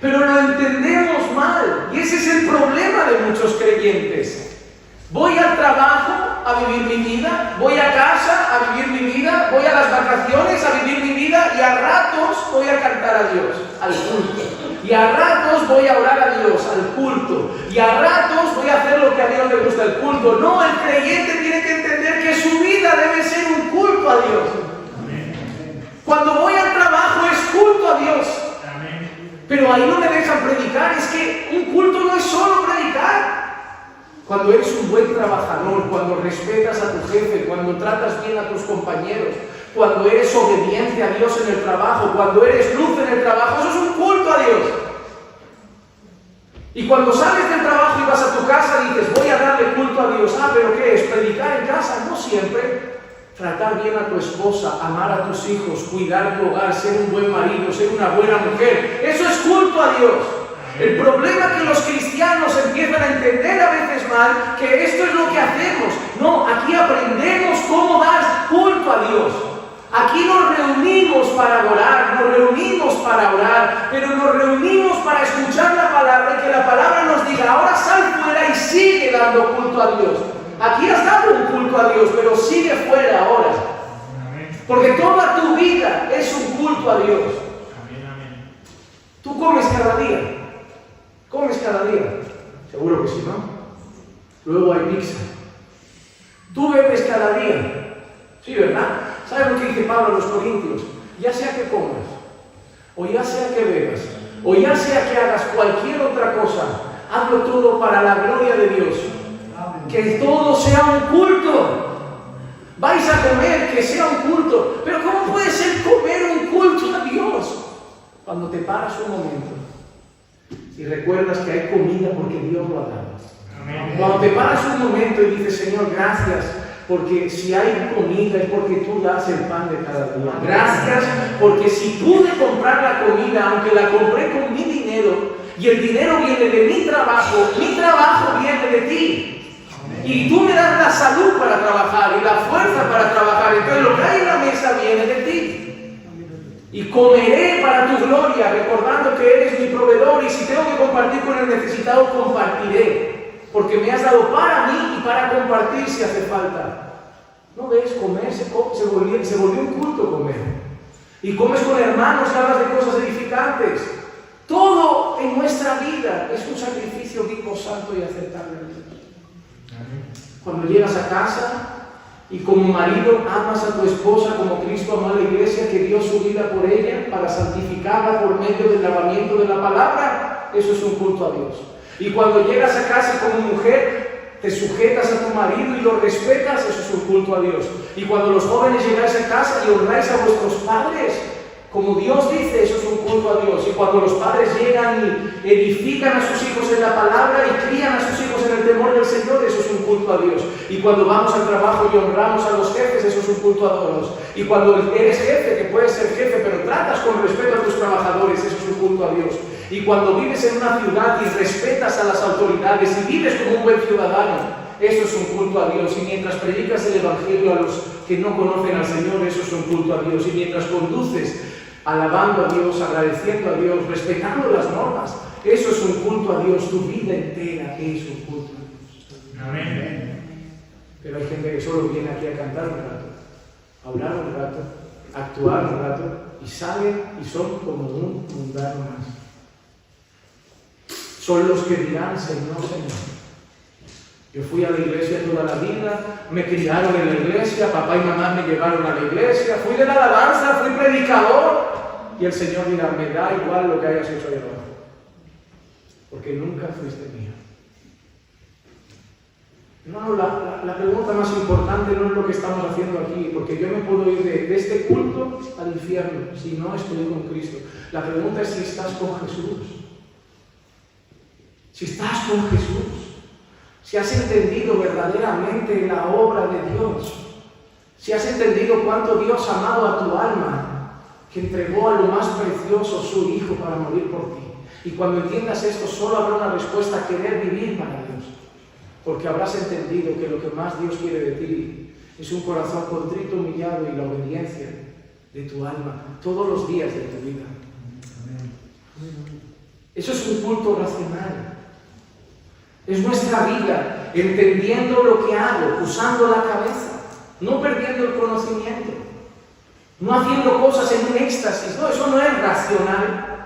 pero lo entendemos mal, y ese es el problema de muchos creyentes. Voy al trabajo a vivir mi vida, voy a casa a vivir mi vida, voy a las vacaciones a vivir mi vida, y a ratos voy a cantar a Dios, al culto. Y a ratos voy a orar a Dios, al culto. Y a ratos voy a hacer lo que a Dios le gusta, el culto. No, el creyente tiene que entender que su vida debe ser un culto a Dios. Amén. Cuando voy al trabajo es culto a Dios. Amén. Pero ahí no me dejan predicar. Es que un culto no es solo predicar. Cuando eres un buen trabajador, cuando respetas a tu jefe, cuando tratas bien a tus compañeros, cuando eres obediente a Dios en el trabajo, cuando eres luz en el trabajo, eso es un culto a Dios. Y cuando sales del trabajo y vas a tu casa, dices: voy a darle culto a Dios. Ah, ¿pero qué es? ¿Predicar en casa? No siempre. Tratar bien a tu esposa, amar a tus hijos, cuidar tu hogar, ser un buen marido, ser una buena mujer. Eso es culto a Dios. El problema es que los cristianos empiezan a entender a veces mal que esto es lo que hacemos. No, aquí aprendemos cómo dar culto a Dios. Aquí nos reunimos para adorar, nos reunimos para orar, pero nos reunimos para escuchar la palabra y que la palabra nos diga: ahora sal fuera y sigue dando culto a Dios. Aquí has dado un culto a Dios, pero sigue fuera ahora. Porque toda tu vida es un culto a Dios. Tú comes cada día. ¿Comes cada día? Seguro que sí, ¿no? Luego hay pizza. Tú bebes cada día. Sí, ¿verdad? ¿Sabes lo que dice Pablo a los Corintios? Ya sea que comas, o ya sea que bebas, o ya sea que hagas cualquier otra cosa, hazlo todo para la gloria de Dios. Que todo sea un culto. Vais a comer, que sea un culto. Pero ¿cómo puede ser comer un culto a Dios? Cuando te paras un momento y recuerdas que hay comida porque Dios lo ha dado. Amén. Cuando te paras un momento y dices: Señor, gracias, porque si hay comida es porque tú das el pan de cada día. Gracias, porque si pude comprar la comida, aunque la compré con mi dinero, y el dinero viene de mi trabajo viene de ti. Y tú me das la salud para trabajar y la fuerza para trabajar. Entonces lo que hay en la mesa viene de ti. Y comeré para tu gloria, recordando que eres mi proveedor. Y si tengo que comprar compartir con el necesitado, compartiré, porque me has dado para mí y para compartir si hace falta. ¿No ves? Comer se volvió un culto comer. Y comes con hermanos y hablas de cosas edificantes. Todo en nuestra vida es un sacrificio vivo, santo y aceptable a Dios. Cuando llegas a casa y como marido amas a tu esposa como Cristo amó a la iglesia, que dio su vida por ella para santificarla por medio del lavamiento de la palabra, eso es un culto a Dios. Y cuando llegas a casa como mujer, te sujetas a tu marido y lo respetas, eso es un culto a Dios. Y cuando los jóvenes llegáis a casa y honráis a vuestros padres, como Dios dice, eso es un culto a Dios. Y cuando los padres llegan y edifican a sus hijos en la palabra y crían a sus hijos en el temor del Señor, eso es un culto a Dios. Y cuando vamos al trabajo y honramos a los jefes, eso es un culto a Dios. Y cuando eres jefe, que puedes ser jefe, pero tratas con respeto a tus trabajadores, eso es un culto a Dios. Y cuando vives en una ciudad y respetas a las autoridades y vives como un buen ciudadano, eso es un culto a Dios. Y mientras predicas el Evangelio a los que no conocen al Señor, eso es un culto a Dios. Y mientras conduces alabando a Dios, agradeciendo a Dios, respetando las normas, eso es un culto a Dios. Tu vida entera es un culto a Dios. Amén. Pero hay gente que solo viene aquí a cantar un rato, a hablar un rato, a actuar un rato, y salen y son como un mundano más. Son los que dirán, Señor, Señor. Yo fui a la iglesia toda la vida, me criaron en la iglesia, papá y mamá me llevaron a la iglesia, fui de la alabanza, fui predicador. Y el Señor dirá, me da igual lo que hayas hecho allá abajo, porque nunca fuiste mío. No, la pregunta más importante no es lo que estamos haciendo aquí, porque yo me puedo ir de este culto al infierno si no estoy con Cristo. La pregunta es si estás con Jesús. Si estás con Jesús, si has entendido verdaderamente la obra de Dios, si has entendido cuánto Dios ha amado a tu alma, que entregó a lo más precioso, su Hijo, para morir por ti. Y cuando entiendas esto, solo habrá una respuesta: querer vivir para Dios, porque habrás entendido que lo que más Dios quiere de ti es un corazón contrito, humillado y la obediencia de tu alma todos los días de tu vida. Eso es un culto racional. Es nuestra vida, entendiendo lo que hago, usando la cabeza, no perdiendo el conocimiento, no haciendo cosas en un éxtasis. No, eso no es racional.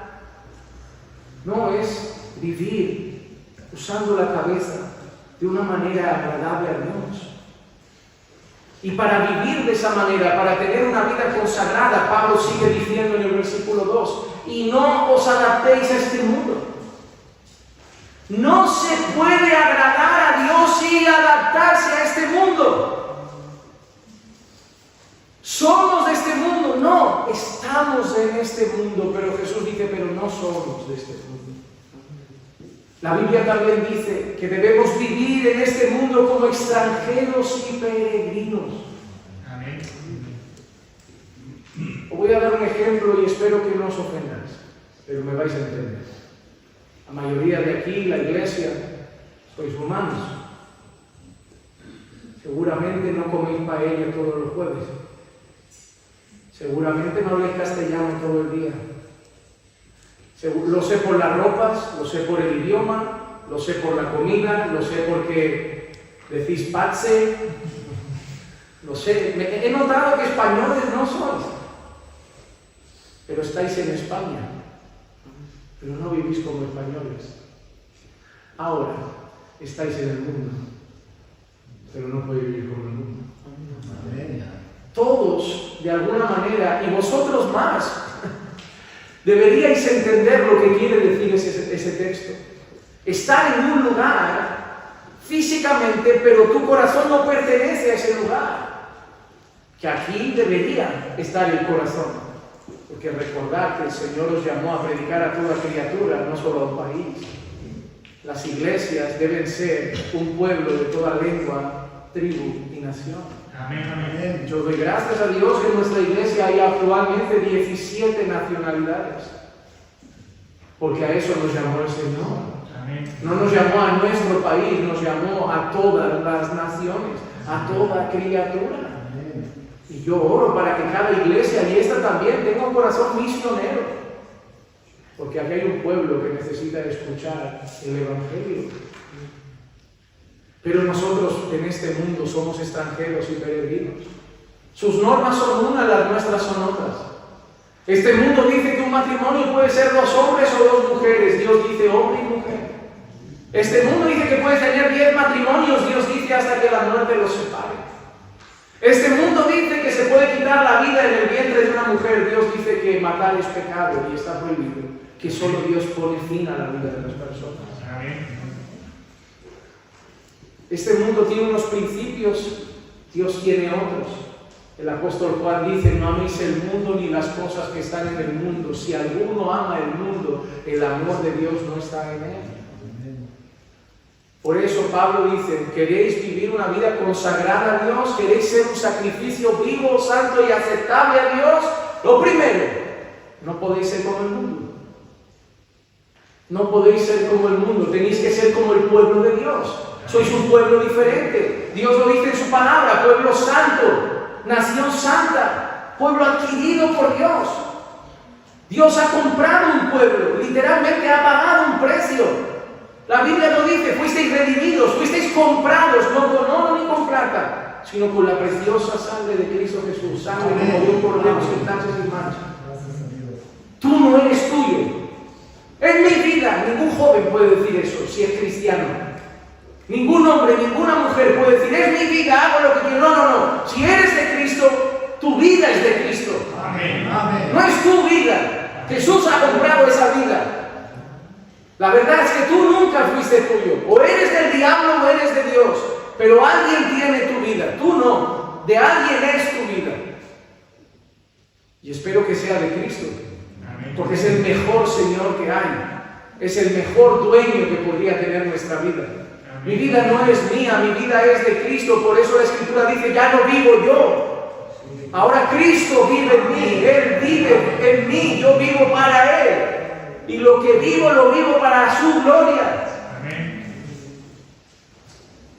No, es vivir usando la cabeza de una manera agradable a Dios. Y para vivir de esa manera, para tener una vida consagrada, Pablo sigue diciendo en el versículo 2, y no os adaptéis a este mundo. No se puede agradar a Dios y adaptarse a este mundo. Somos de este mundo, no, estamos en este mundo, pero Jesús dice, pero no somos de este mundo. La Biblia también dice que debemos vivir en este mundo como extranjeros y peregrinos. Amén. Os voy a dar un ejemplo y espero que no os ofendáis, pero me vais a entender. La mayoría de aquí, la iglesia, sois humanos. Seguramente no coméis paella todos los jueves. Seguramente no habléis castellano todo el día. Lo sé por las ropas, lo sé por el idioma, lo sé por la comida, lo sé porque decís patse, lo sé. He notado que españoles no sois, pero estáis en España, pero no vivís como españoles. Ahora estáis en el mundo, pero no podéis vivir como el mundo. Todos, de alguna manera, y vosotros más, deberíais entender lo que quiere decir ese texto. Estar en un lugar físicamente, pero tu corazón no pertenece a ese lugar. Que aquí debería estar el corazón. Porque recordad que el Señor os llamó a predicar a toda criatura, no solo a un país. Las iglesias deben ser un pueblo de toda lengua, tribu y nación. Amén, amén. Yo doy gracias a Dios que en nuestra iglesia hay actualmente 17 nacionalidades, porque a eso nos llamó el Señor. Amén. No nos llamó a nuestro país, nos llamó a todas las naciones, a toda criatura. Y yo oro para que cada iglesia, y esta también, tenga un corazón misionero, Porque aquí hay un pueblo que necesita escuchar el Evangelio. Pero nosotros en este mundo somos extranjeros y peregrinos. Sus normas son unas, las nuestras son otras. Este mundo dice que un matrimonio puede ser 2 hombres o 2 mujeres. Dios dice hombre y mujer. Este mundo dice que puedes tener 10 matrimonios. Dios dice hasta que la muerte los separe. Este mundo dice que se puede quitar la vida en el vientre de una mujer. Dios dice que matar es pecado y está prohibido. Que solo Dios pone fin a la vida de las personas. Este mundo tiene unos principios, Dios tiene otros. El apóstol Juan dice, no améis el mundo ni las cosas que están en el mundo. Si alguno ama el mundo, el amor de Dios no está en él. Por eso Pablo dice, ¿queréis vivir una vida consagrada a Dios? ¿Queréis ser un sacrificio vivo, santo y aceptable a Dios? Lo primero, no podéis ser como el mundo. No podéis ser como el mundo, tenéis que ser como el pueblo de Dios. Sois un pueblo diferente. Dios lo dice en su palabra, pueblo santo, nación santa, pueblo adquirido por Dios. Dios ha comprado un pueblo, literalmente ha pagado un precio. La Biblia lo dice, fuisteis redimidos, fuisteis comprados, no con oro ni con plata, sino con la preciosa sangre de Cristo Jesús, sangre que murió por Dios sin taches y manchas. Tú no eres tuyo. En mi vida, ningún joven puede decir eso si es cristiano. Ningún hombre, ninguna mujer puede decir, es mi vida, hago lo que quiero. No. Si eres de Cristo, tu vida es de Cristo. Amén. No es tu vida. Jesús ha comprado esa vida. La verdad es que tú nunca fuiste tuyo. O eres del diablo o eres de Dios. Pero alguien tiene tu vida. Tú no. De alguien es tu vida. Y espero que sea de Cristo. Porque es el mejor Señor que hay. Es el mejor dueño que podría tener nuestra vida. Mi vida no es mía, mi vida es de Cristo. Por eso la Escritura dice, ya no vivo yo. Ahora Cristo vive en mí. Él vive en mí. Yo vivo para Él. Y lo que vivo, lo vivo para su gloria.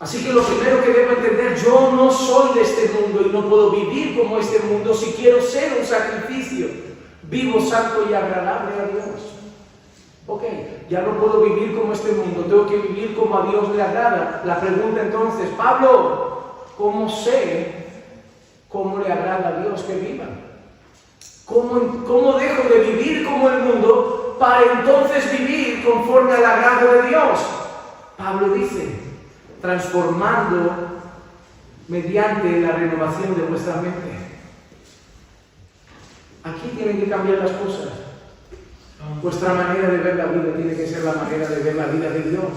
Así que lo primero que debo entender, yo no soy de este mundo y no puedo vivir como este mundo si quiero ser un sacrificio vivo, santo y agradable a Dios. Ok, ya no puedo vivir como este mundo, tengo que vivir como a Dios le agrada. La pregunta entonces, Pablo, ¿cómo sé cómo le agrada a Dios que viva? ¿Cómo dejo de vivir como el mundo para entonces vivir conforme al agrado de Dios? Pablo dice, transformando mediante la renovación de vuestra mente. Aquí tienen que cambiar las cosas. Vuestra manera de ver la vida tiene que ser la manera de ver la vida de Dios.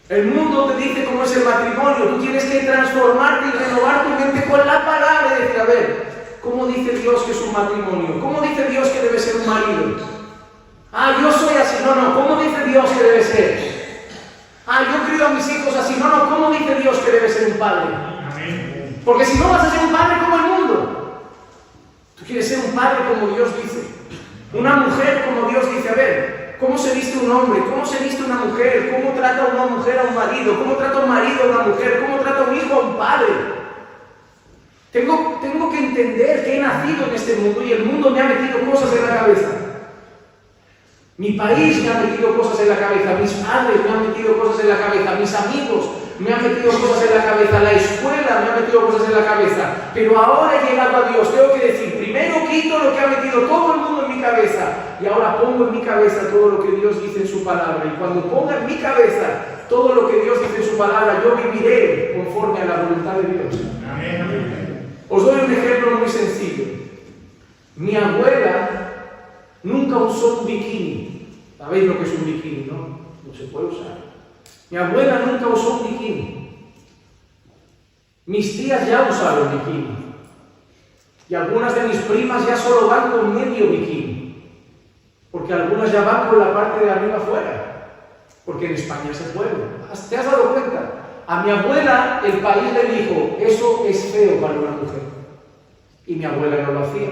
El mundo te dice cómo es el matrimonio. Tú tienes que transformarte y renovar tu mente con la palabra y decir, a ver, ¿cómo dice Dios que es un matrimonio? ¿Cómo dice Dios que debe ser un marido? Yo soy así. No. ¿Cómo dice Dios que debe ser? Yo crío a mis hijos así. No. ¿Cómo dice Dios que debe ser un padre? Porque si no vas a ser un padre como el mundo. Tú quieres ser un padre como Dios dice. Una mujer como Dios dice. A ver, ¿cómo se viste un hombre? ¿Cómo se viste una mujer? ¿Cómo trata una mujer a un marido? ¿Cómo trata un marido a una mujer? ¿Cómo trata un hijo a un padre? Tengo que entender que he nacido en este mundo y el mundo me ha metido cosas en la cabeza. Mi país me ha metido cosas en la cabeza, mis padres me han metido cosas en la cabeza, mis amigos me han metido cosas en la cabeza, la escuela me ha metido cosas en la cabeza. Pero ahora he llegado a Dios, tengo que decir, primero quito lo que ha metido todo el mundo en mi cabeza y ahora pongo en mi cabeza todo lo que Dios dice en su palabra. Y cuando ponga en mi cabeza todo lo que Dios dice en su palabra, yo viviré conforme a la voluntad de Dios. Amén. Os doy un ejemplo muy sencillo. Mi abuela nunca usó un bikini. ¿Sabéis lo que es un bikini, no? No se puede usar. Mi abuela nunca usó un bikini. Mis tías ya usaron bikini. Y algunas de mis primas ya solo van con medio bikini. Porque algunas ya van con la parte de arriba afuera. Porque en España se puede. ¿Te has dado cuenta? A mi abuela el país le dijo, eso es feo para una mujer. Y mi abuela no lo hacía.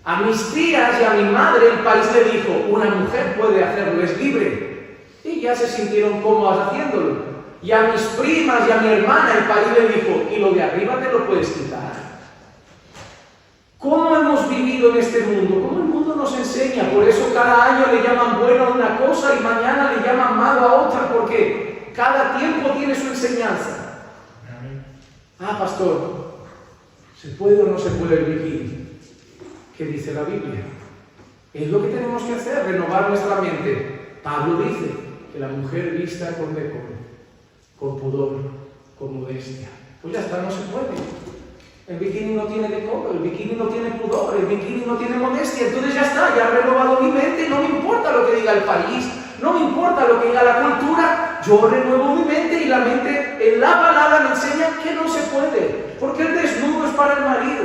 A mis tías y a mi madre el país le dijo, una mujer puede hacerlo, es libre. Y ya se sintieron cómodas haciéndolo. Y a mis primas y a mi hermana el país le dijo, y lo de arriba te lo puedes quitar. ¿Cómo hemos vivido en este mundo? ¿Cómo el mundo nos enseña? Por eso cada año le llaman bueno a una cosa y mañana le llaman malo a otra, porque cada tiempo tiene su enseñanza. Ah, pastor, ¿se puede o no se puede el bikini? ¿Qué dice la Biblia? Es lo que tenemos que hacer, renovar nuestra mente. Pablo dice que la mujer vista con decoro, con pudor, con modestia. Pues ya está, no se puede. El bikini no tiene decoro, el bikini no tiene pudor, el bikini no tiene modestia. Entonces ya está, ya he renovado mi mente, no me importa lo que diga el país, no me importa lo que diga la cultura, yo renuevo mi mente y la mente en la palabra me enseña que no se puede, porque el desnudo es para el marido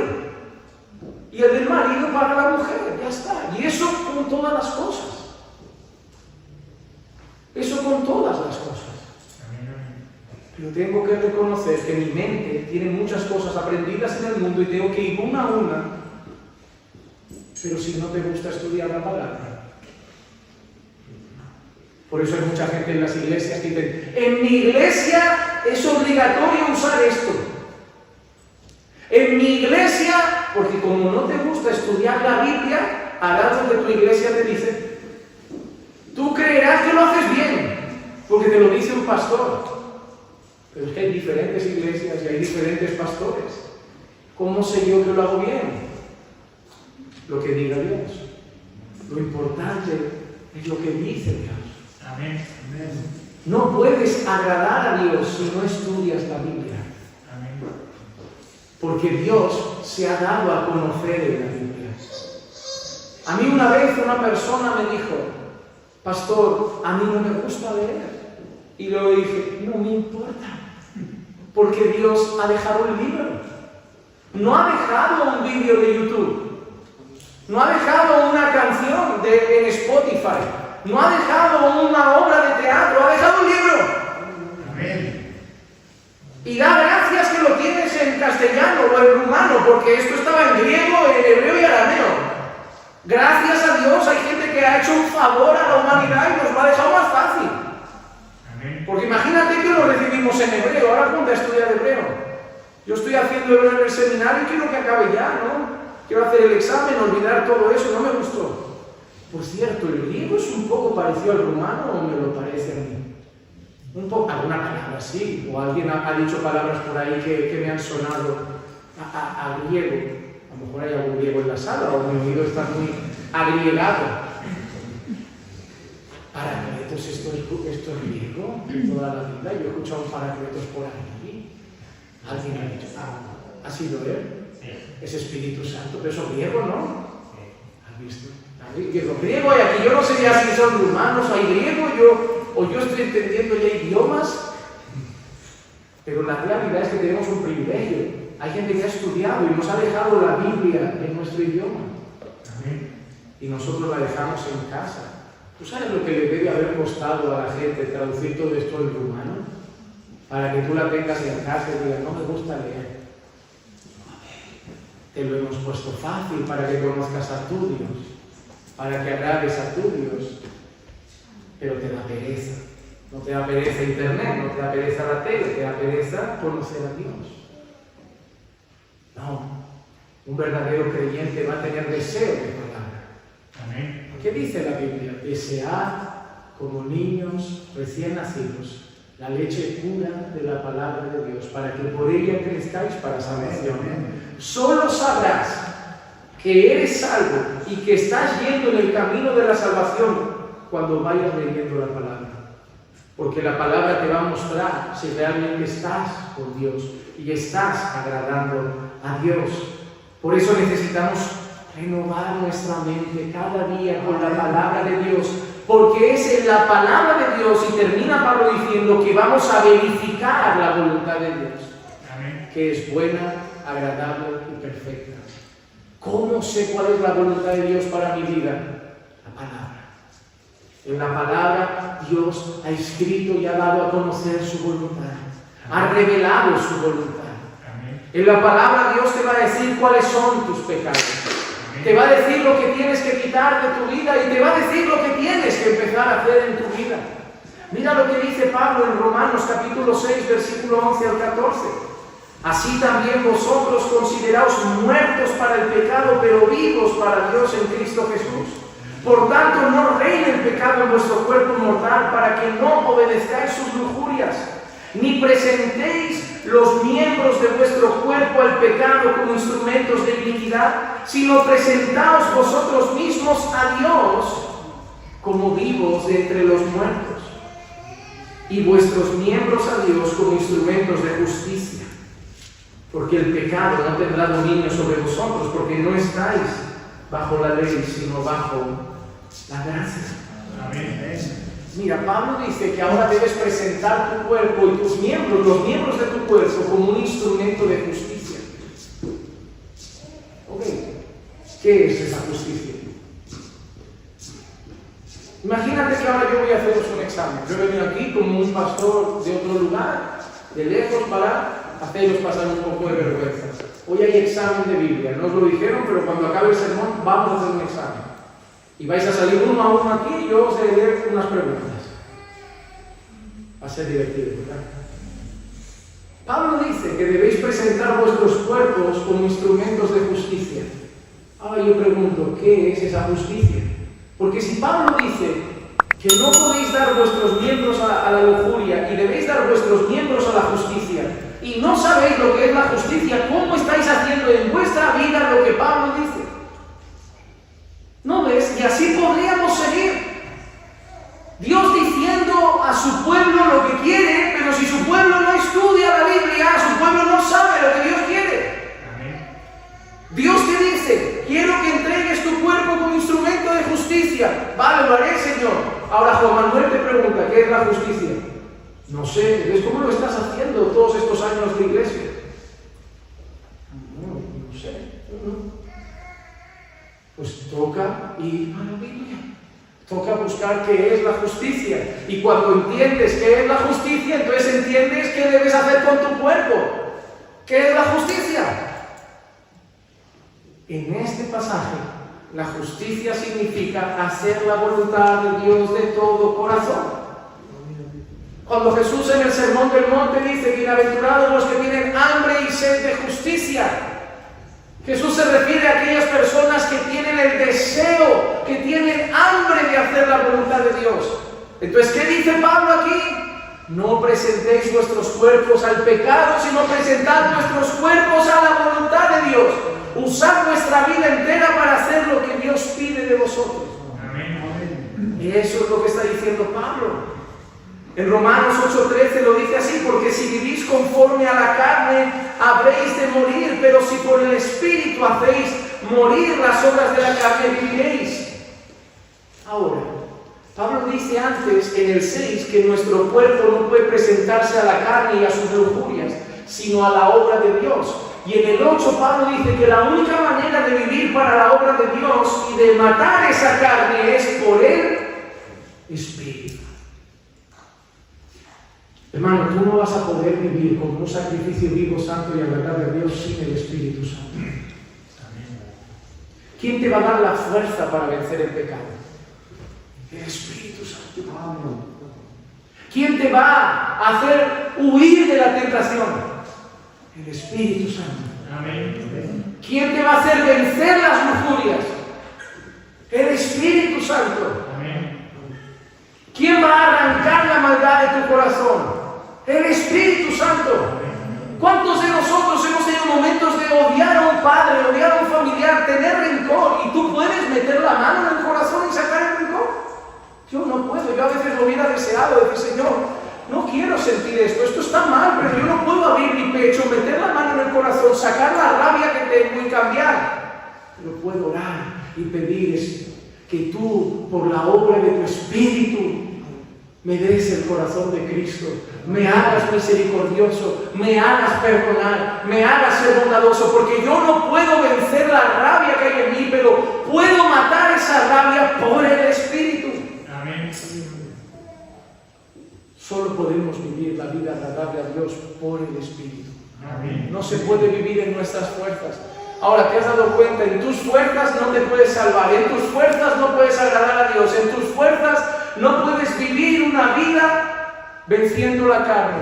y el del marido para la mujer, ya está. Y eso con todas las cosas, eso con todas las cosas. Pero tengo que reconocer que mi mente tiene muchas cosas aprendidas en el mundo y tengo que ir una a una. Pero si no te gusta estudiar la palabra. Por eso hay mucha gente en las iglesias que dicen, en mi iglesia es obligatorio usar esto. En mi iglesia, porque como no te gusta estudiar la Biblia, harás lo que tu iglesia te dice. Tú creerás que lo haces bien, porque te lo dice un pastor. Pero es que hay diferentes iglesias y hay diferentes pastores. ¿Cómo sé yo que lo hago bien? Lo que diga Dios. Lo importante es lo que dice Dios. Amén. No puedes agradar a Dios si no estudias la Biblia. Amén. Porque Dios se ha dado a conocer en la Biblia. A mí una vez una persona me dijo, pastor, a mí no me gusta leer. Y luego dije, no me importa, porque Dios ha dejado el libro. No ha dejado un vídeo de YouTube. No ha dejado una canción en Spotify. No ha dejado una obra de teatro. Ha dejado un libro. Amén. Y da gracias que lo tienes en castellano o en rumano, porque esto estaba en griego, en hebreo y arameo. Gracias a Dios hay gente que ha hecho un favor a la humanidad y nos lo ha dejado más fácil. Porque imagínate que lo recibimos en hebreo, ahora ponte a estudiar hebreo. Yo estoy haciendo hebreo en el seminario y quiero que acabe ya, ¿no? Quiero hacer el examen, olvidar todo eso, no me gustó. Por cierto, ¿el griego es un poco parecido al rumano o me lo parece a mí? Un poco, alguna palabra sí, o alguien ha dicho palabras por ahí que me han sonado a griego. A lo mejor hay algún griego en la sala o mi oído está muy agriegado. Paracletos, esto es griego de toda la vida. Yo he escuchado un paracletos por aquí. Alguien ha dicho, ¿ha sido él? Sí. Es Espíritu Santo, pero eso es griego, ¿no? ¿Has visto? Griego hay aquí, yo no sé ya si son rumanos o hay griego, yo estoy entendiendo ya idiomas, pero la realidad es que tenemos un privilegio. Hay gente que ha estudiado y nos ha dejado la Biblia en nuestro idioma. Amén. Y nosotros la dejamos en casa. ¿Tú sabes lo que le debe haber costado a la gente traducir todo esto en rumano? Para que tú la tengas en casa y digas, no me gusta leer. Te lo hemos puesto fácil para que conozcas a tu Dios, para que agrades a tu Dios. Pero te da pereza. No te da pereza internet, no te da pereza la tele, te da pereza conocer a Dios. No. Un verdadero creyente va a tener deseo de palabra. Amén. ¿Qué dice la Biblia? Desead como niños recién nacidos la leche pura de la palabra de Dios, para que por ella crezcáis para salvación. Solo sabrás que eres salvo y que estás yendo en el camino de la salvación cuando vayas leyendo la palabra. Porque la palabra te va a mostrar si realmente estás con Dios y estás agradando a Dios. Por eso necesitamos renovar nuestra mente cada día con la palabra de Dios, porque es en la palabra de Dios, y termina Pablo diciendo que vamos a verificar la voluntad de Dios. Amén. Que es buena, agradable y perfecta. ¿Cómo sé cuál es la voluntad de Dios para mi vida? La palabra. En la palabra Dios ha escrito y ha dado a conocer su voluntad. Ha revelado su voluntad. Amén. En la palabra Dios te va a decir cuáles son tus pecados. Te va a decir lo que tienes que quitar de tu vida y te va a decir lo que tienes que empezar a hacer en tu vida. Mira lo que dice Pablo en Romanos capítulo 6, versículo 11 al 14. Así también vosotros consideraos muertos para el pecado, pero vivos para Dios en Cristo Jesús. Por tanto, no reine el pecado en vuestro cuerpo mortal, para que no obedezcáis sus lujurias, ni presentéis los miembros de vuestro cuerpo al pecado como instrumentos de iniquidad, sino presentaos vosotros mismos a Dios como vivos de entre los muertos, y vuestros miembros a Dios como instrumentos de justicia. Porque el pecado no tendrá dominio sobre vosotros, porque no estáis bajo la ley, sino bajo la gracia. Amén. Mira, Pablo dice que ahora debes presentar tu cuerpo y tus miembros, los miembros de tu cuerpo, como un instrumento de justicia. Ok, ¿qué es esa justicia? Imagínate que ahora yo voy a haceros un examen. Yo he venido aquí como un pastor de otro lugar, de lejos, para haceros pasar un poco de vergüenza. Hoy hay examen de Biblia, no os lo dijeron, pero cuando acabe el sermón vamos a hacer un examen. Y vais a salir uno a uno aquí y yo os haré unas preguntas. Va a ser divertido, ¿verdad? Pablo dice que debéis presentar vuestros cuerpos como instrumentos de justicia. Ahora yo pregunto, ¿qué es esa justicia? Porque si Pablo dice que no podéis dar vuestros miembros a la lujuria y debéis dar vuestros miembros a la justicia, y no sabéis lo que es la justicia, ¿cómo estáis haciendo en vuestra vida lo que Pablo dice? ¿No ves? Y así podríamos seguir. Dios diciendo a su pueblo lo que quiere, pero si su pueblo no estudia la Biblia, su pueblo no sabe lo que Dios quiere. Dios te dice, quiero que entregues tu cuerpo como instrumento de justicia. Vale, lo haré, Señor. Ahora Juan Manuel te pregunta, ¿qué es la justicia? No sé, ¿ves cómo lo estás haciendo todos estos años de iglesia? No sé. Pues toca ir a la Biblia. Toca buscar qué es la justicia. Y cuando entiendes qué es la justicia, entonces entiendes qué debes hacer con tu cuerpo. ¿Qué es la justicia? En este pasaje, la justicia significa hacer la voluntad de Dios de todo corazón. Cuando Jesús en el Sermón del Monte dice que bienaventurados los que tienen hambre y sed de justicia, Jesús se refiere a aquellas personas que tienen el deseo, que tienen hambre de hacer la voluntad de Dios. Entonces, ¿qué dice Pablo aquí? No presentéis vuestros cuerpos al pecado, sino presentad vuestros cuerpos a la voluntad de Dios. Usad vuestra vida entera para hacer lo que Dios pide de vosotros. Amén. Eso es lo que está diciendo Pablo. En Romanos 8:13 lo dice así, porque si vivís conforme a la carne, habréis de morir, pero si por el Espíritu hacéis morir las obras de la carne, viviréis. Ahora, Pablo dice antes, en el 6, que nuestro cuerpo no puede presentarse a la carne y a sus lujurias, sino a la obra de Dios. Y en el 8 Pablo dice que la única manera de vivir para la obra de Dios y de matar esa carne es por el Espíritu. Hermano, tú no vas a poder vivir como un sacrificio vivo, santo y agradable a Dios sin el Espíritu Santo. ¿Quién te va a dar la fuerza para vencer el pecado? El Espíritu Santo. ¿Quién te va a hacer huir de la tentación? El Espíritu Santo. Amén. ¿Quién te va a hacer vencer las lujurias? El Espíritu Santo. Amén. ¿Quién va a arrancar la maldad de tu corazón? El Espíritu Santo. ¿Cuántos de nosotros hemos tenido momentos de odiar a un padre, odiar a un familiar, tener rencor? ¿Y tú puedes meter la mano en el corazón y sacar el rencor? Yo no puedo. Yo a veces lo hubiera deseado, decir, Señor, no quiero sentir esto está mal, pero yo no puedo abrir mi pecho, meter la mano en el corazón, sacar la rabia que tengo y cambiar. Pero puedo orar y pedir que tú, por la obra de tu Espíritu, me des el corazón de Cristo, me hagas misericordioso, me hagas perdonar, me hagas ser bondadoso, porque yo no puedo vencer la rabia que hay en mí, pero puedo matar esa rabia por el Espíritu. Amén. Solo podemos vivir la vida agradable a Dios por el Espíritu. Amén. No se puede vivir en nuestras fuerzas. Ahora, ¿te has dado cuenta? En tus fuerzas no te puedes salvar, en tus fuerzas no puedes agradar a Dios, en tus fuerzas no puedes vivir una vida venciendo la carne.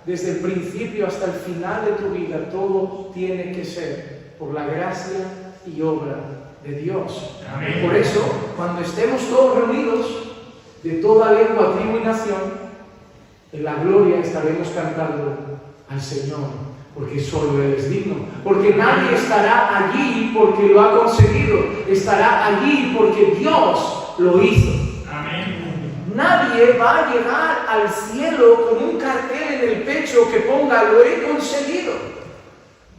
desde el principio hasta el final de tu vida, todo tiene que ser por la gracia y obra de Dios. Amén. Por eso, cuando estemos todos reunidos, de toda lengua, tribu y nación, en la gloria estaremos cantando al Señor, porque solo Él es digno. Porque nadie estará allí porque lo ha conseguido, estará allí porque Dios lo hizo. Amén. Nadie va a llegar al cielo con un cartel en el pecho que ponga "lo he conseguido".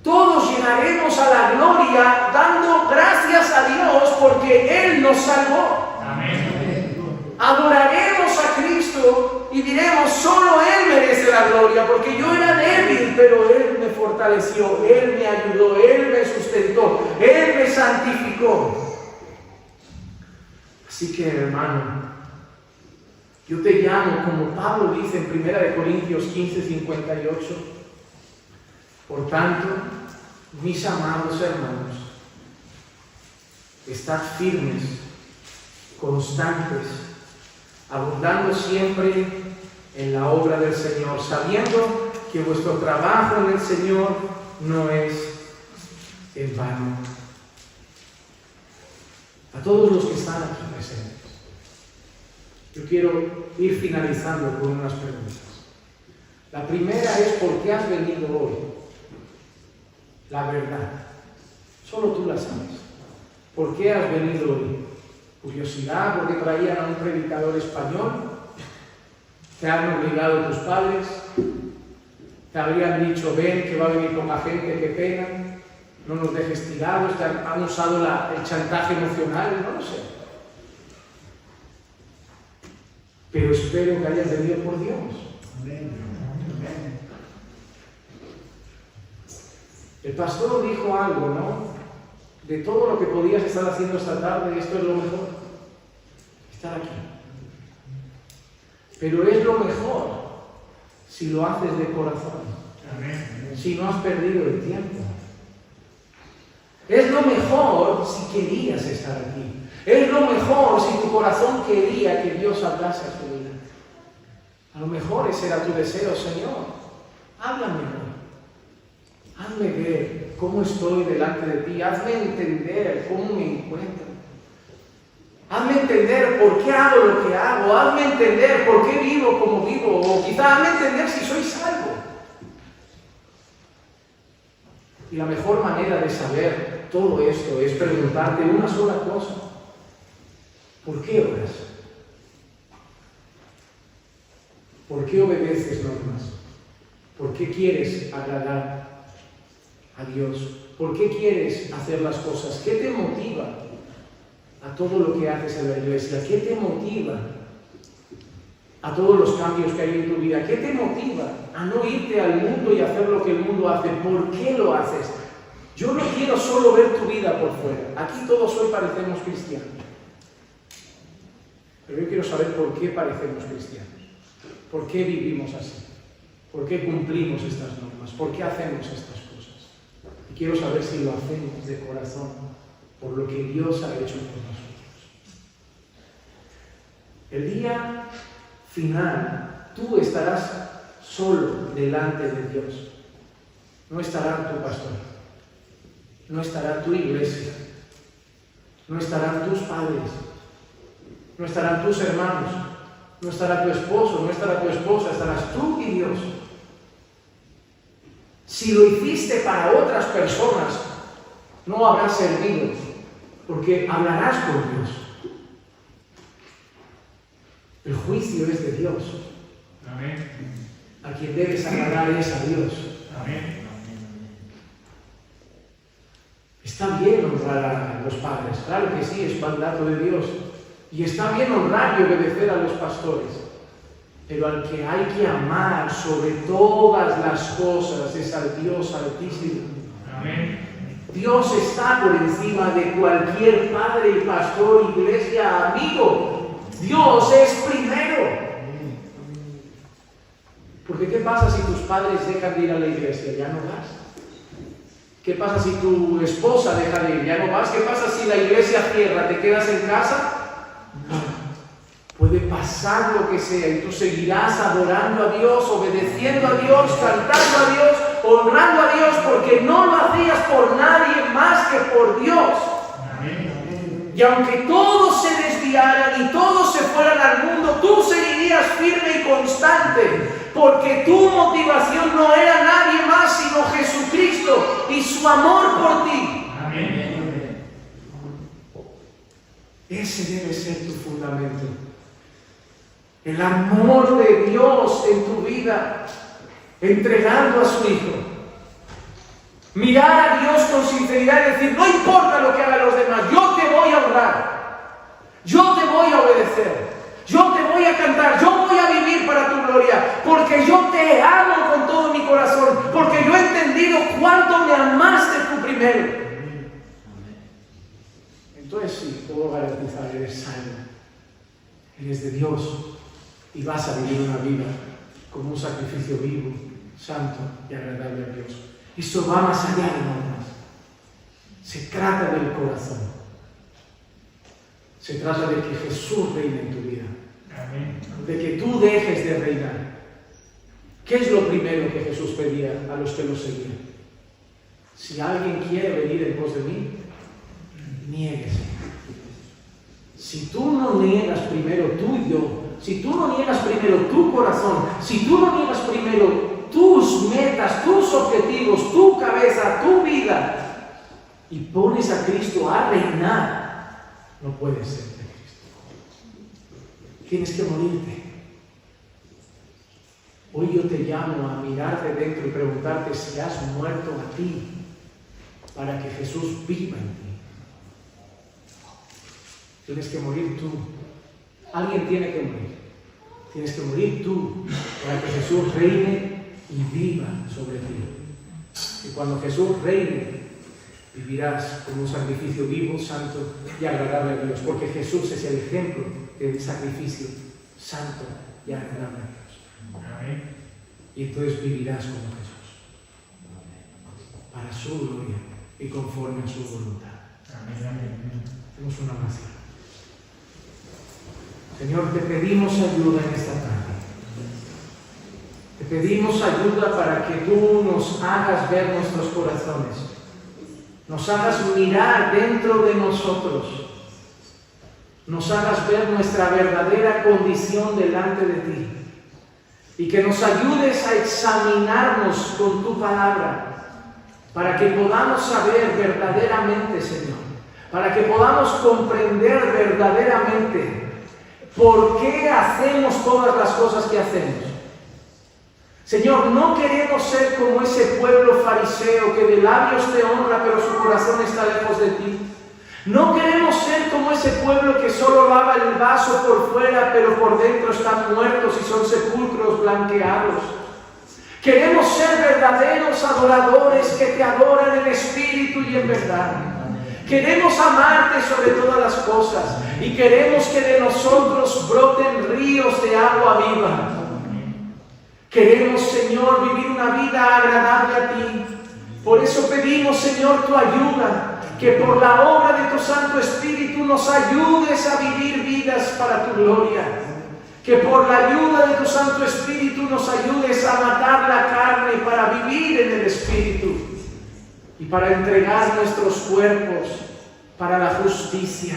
Todos llegaremos a la gloria dando gracias a Dios porque Él nos salvó. Amén. Adoraremos a Cristo y diremos: solo Él merece la gloria, porque yo era débil, pero Él me fortaleció, Él me ayudó, Él me sustentó, Él me santificó. Así que, hermano, yo te llamo, como Pablo dice en 1 Corintios 15:58, por tanto, mis amados hermanos, estad firmes, constantes, abundando siempre en la obra del Señor, sabiendo que vuestro trabajo en el Señor no es en vano. A todos los que están aquí presentes, yo quiero ir finalizando con unas preguntas. La primera es: ¿por qué has venido hoy? La verdad, solo tú la sabes. ¿Por qué has venido hoy? ¿Curiosidad porque traían a un predicador español? ¿Te han obligado tus padres? ¿Te habrían dicho: ven que va a venir poca gente, qué pena, no nos dejes tirados? ¿Te han usado el chantaje emocional? No lo sé. Pero espero que hayas venido por Dios. El pastor dijo algo, ¿no? De todo lo que podías estar haciendo esta tarde, esto es lo mejor. Estar aquí. Pero es lo mejor si lo haces de corazón. Amén. Si no has perdido el tiempo. Es lo mejor si querías estar aquí. Es lo mejor si tu corazón quería que Dios hablase a tu vida. A lo mejor ese era tu deseo: Señor, háblame hoy. Hazme ver cómo estoy delante de ti. Hazme entender cómo me encuentro. Hazme entender por qué hago lo que hago. Hazme entender por qué vivo como vivo. O quizá hazme entender si soy salvo. Y la mejor manera de saber todo esto es preguntarte una sola cosa: ¿por qué oras? ¿Por qué obedeces normas? ¿Por qué quieres agradar a Dios? ¿Por qué quieres hacer las cosas? ¿Qué te motiva a todo lo que haces en la iglesia? ¿Qué te motiva a todos los cambios que hay en tu vida? ¿Qué te motiva a no irte al mundo y hacer lo que el mundo hace? ¿Por qué lo haces? Yo no quiero solo ver tu vida por fuera. Aquí todos hoy parecemos cristianos. Pero yo quiero saber por qué parecemos cristianos. ¿Por qué vivimos así? ¿Por qué cumplimos estas normas? ¿Por qué hacemos estas cosas? Y quiero saber si lo hacemos de corazón, por lo que Dios ha hecho por nosotros. El día final, tú estarás solo delante de Dios. No estará tu pastor, no estará tu iglesia, no estarán tus padres, no estarán tus hermanos, no estará tu esposo, no estará tu esposa, estarás tú y Dios. Si lo hiciste para otras personas, no habrás servido, porque hablarás con Dios. El juicio es de Dios. Amén. A quien debes agradar es a Dios. Amén. Está bien honrar a los padres, claro que sí, es mandato de Dios. Y está bien honrar y obedecer a los pastores. Pero al que hay que amar sobre todas las cosas es al Dios Altísimo. Amén. Dios está por encima de cualquier padre, pastor, iglesia, amigo. Dios es primero. Porque ¿qué pasa si tus padres dejan de ir a la iglesia? Ya no vas. ¿Qué pasa si tu esposa deja de ir? Ya no vas. ¿Qué pasa si la iglesia cierra? ¿Te quedas en casa? No. Puede pasar lo que sea, y tú seguirás adorando a Dios, obedeciendo a Dios, cantando a Dios, honrando a Dios, porque no lo hacías por nadie más que por Dios. Y aunque todos se desviaran y todos se fueran al mundo, tú seguirías firme y constante, porque tu motivación no era nadie más sino Jesucristo y su amor por ti. Amén. Ese debe ser tu fundamento. El amor de Dios en tu vida, entregando a su Hijo. Mirar a Dios con sinceridad y decir, no importa lo que hagan los demás, yo te voy a honrar, yo te voy a obedecer, yo te voy a cantar, yo voy a vivir para tu gloria, porque yo te amo con todo mi corazón, porque yo he entendido cuánto me amaste tú primero. Entonces sí, puedo garantizar, eres salvo, eres de Dios y vas a vivir una vida como un sacrificio vivo, santo y agradable a Dios. Esto va más allá, hermanos. Se trata del corazón. Se trata de que Jesús reine en tu vida. Amén. De que tú dejes de reinar. ¿Qué es lo primero que Jesús pedía a los que lo seguían? Si alguien quiere venir en pos de mí, niéguese. Si tú no niegas primero tú y yo, si tú no niegas primero tu corazón, si tú no niegas primero tus metas, tus objetivos, tu cabeza, tu vida, y pones a Cristo a reinar, no puedes ser de Cristo. Tienes que morirte. Hoy yo te llamo a mirarte dentro y preguntarte si has muerto a ti para que Jesús viva en ti. Tienes que morir tú. Alguien tiene que morir. Tienes que morir tú para que Jesús reine y viva sobre ti. Y cuando Jesús reine, vivirás como un sacrificio vivo, santo y agradable a Dios, porque Jesús es el ejemplo del sacrificio santo y agradable a Dios. Amén. Y entonces vivirás como Jesús, para su gloria y conforme a su voluntad. Amén. Hacemos una oración. Señor, te pedimos ayuda en esta tarde. Te pedimos ayuda para que tú nos hagas ver nuestros corazones, nos hagas mirar dentro de nosotros, nos hagas ver nuestra verdadera condición delante de ti y que nos ayudes a examinarnos con tu palabra para que podamos saber verdaderamente, Señor, para que podamos comprender verdaderamente por qué hacemos todas las cosas que hacemos. Señor, no queremos ser como ese pueblo fariseo que de labios te honra, pero su corazón está lejos de ti. No queremos ser como ese pueblo que solo lava el vaso por fuera, pero por dentro están muertos y son sepulcros blanqueados. Queremos ser verdaderos adoradores que te adoran en espíritu y en verdad. Queremos amarte sobre todas las cosas y queremos que de nosotros broten ríos de agua viva. Queremos, Señor, vivir una vida agradable a ti. Por eso pedimos, Señor, tu ayuda, que por la obra de tu Santo Espíritu nos ayudes a vivir vidas para tu gloria. Que por la ayuda de tu Santo Espíritu nos ayudes a matar la carne para vivir en el Espíritu y para entregar nuestros cuerpos para la justicia,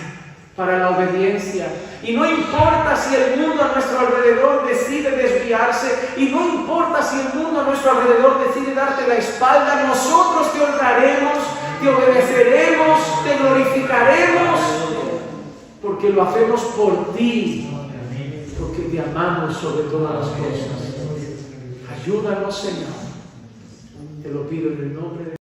para la obediencia. Y no importa si el mundo a nuestro alrededor decide desviarse, y no importa si el mundo a nuestro alrededor decide darte la espalda, nosotros te honraremos, te obedeceremos, te glorificaremos, porque lo hacemos por ti, porque te amamos sobre todas las cosas. Ayúdanos, Señor. Te lo pido en el nombre de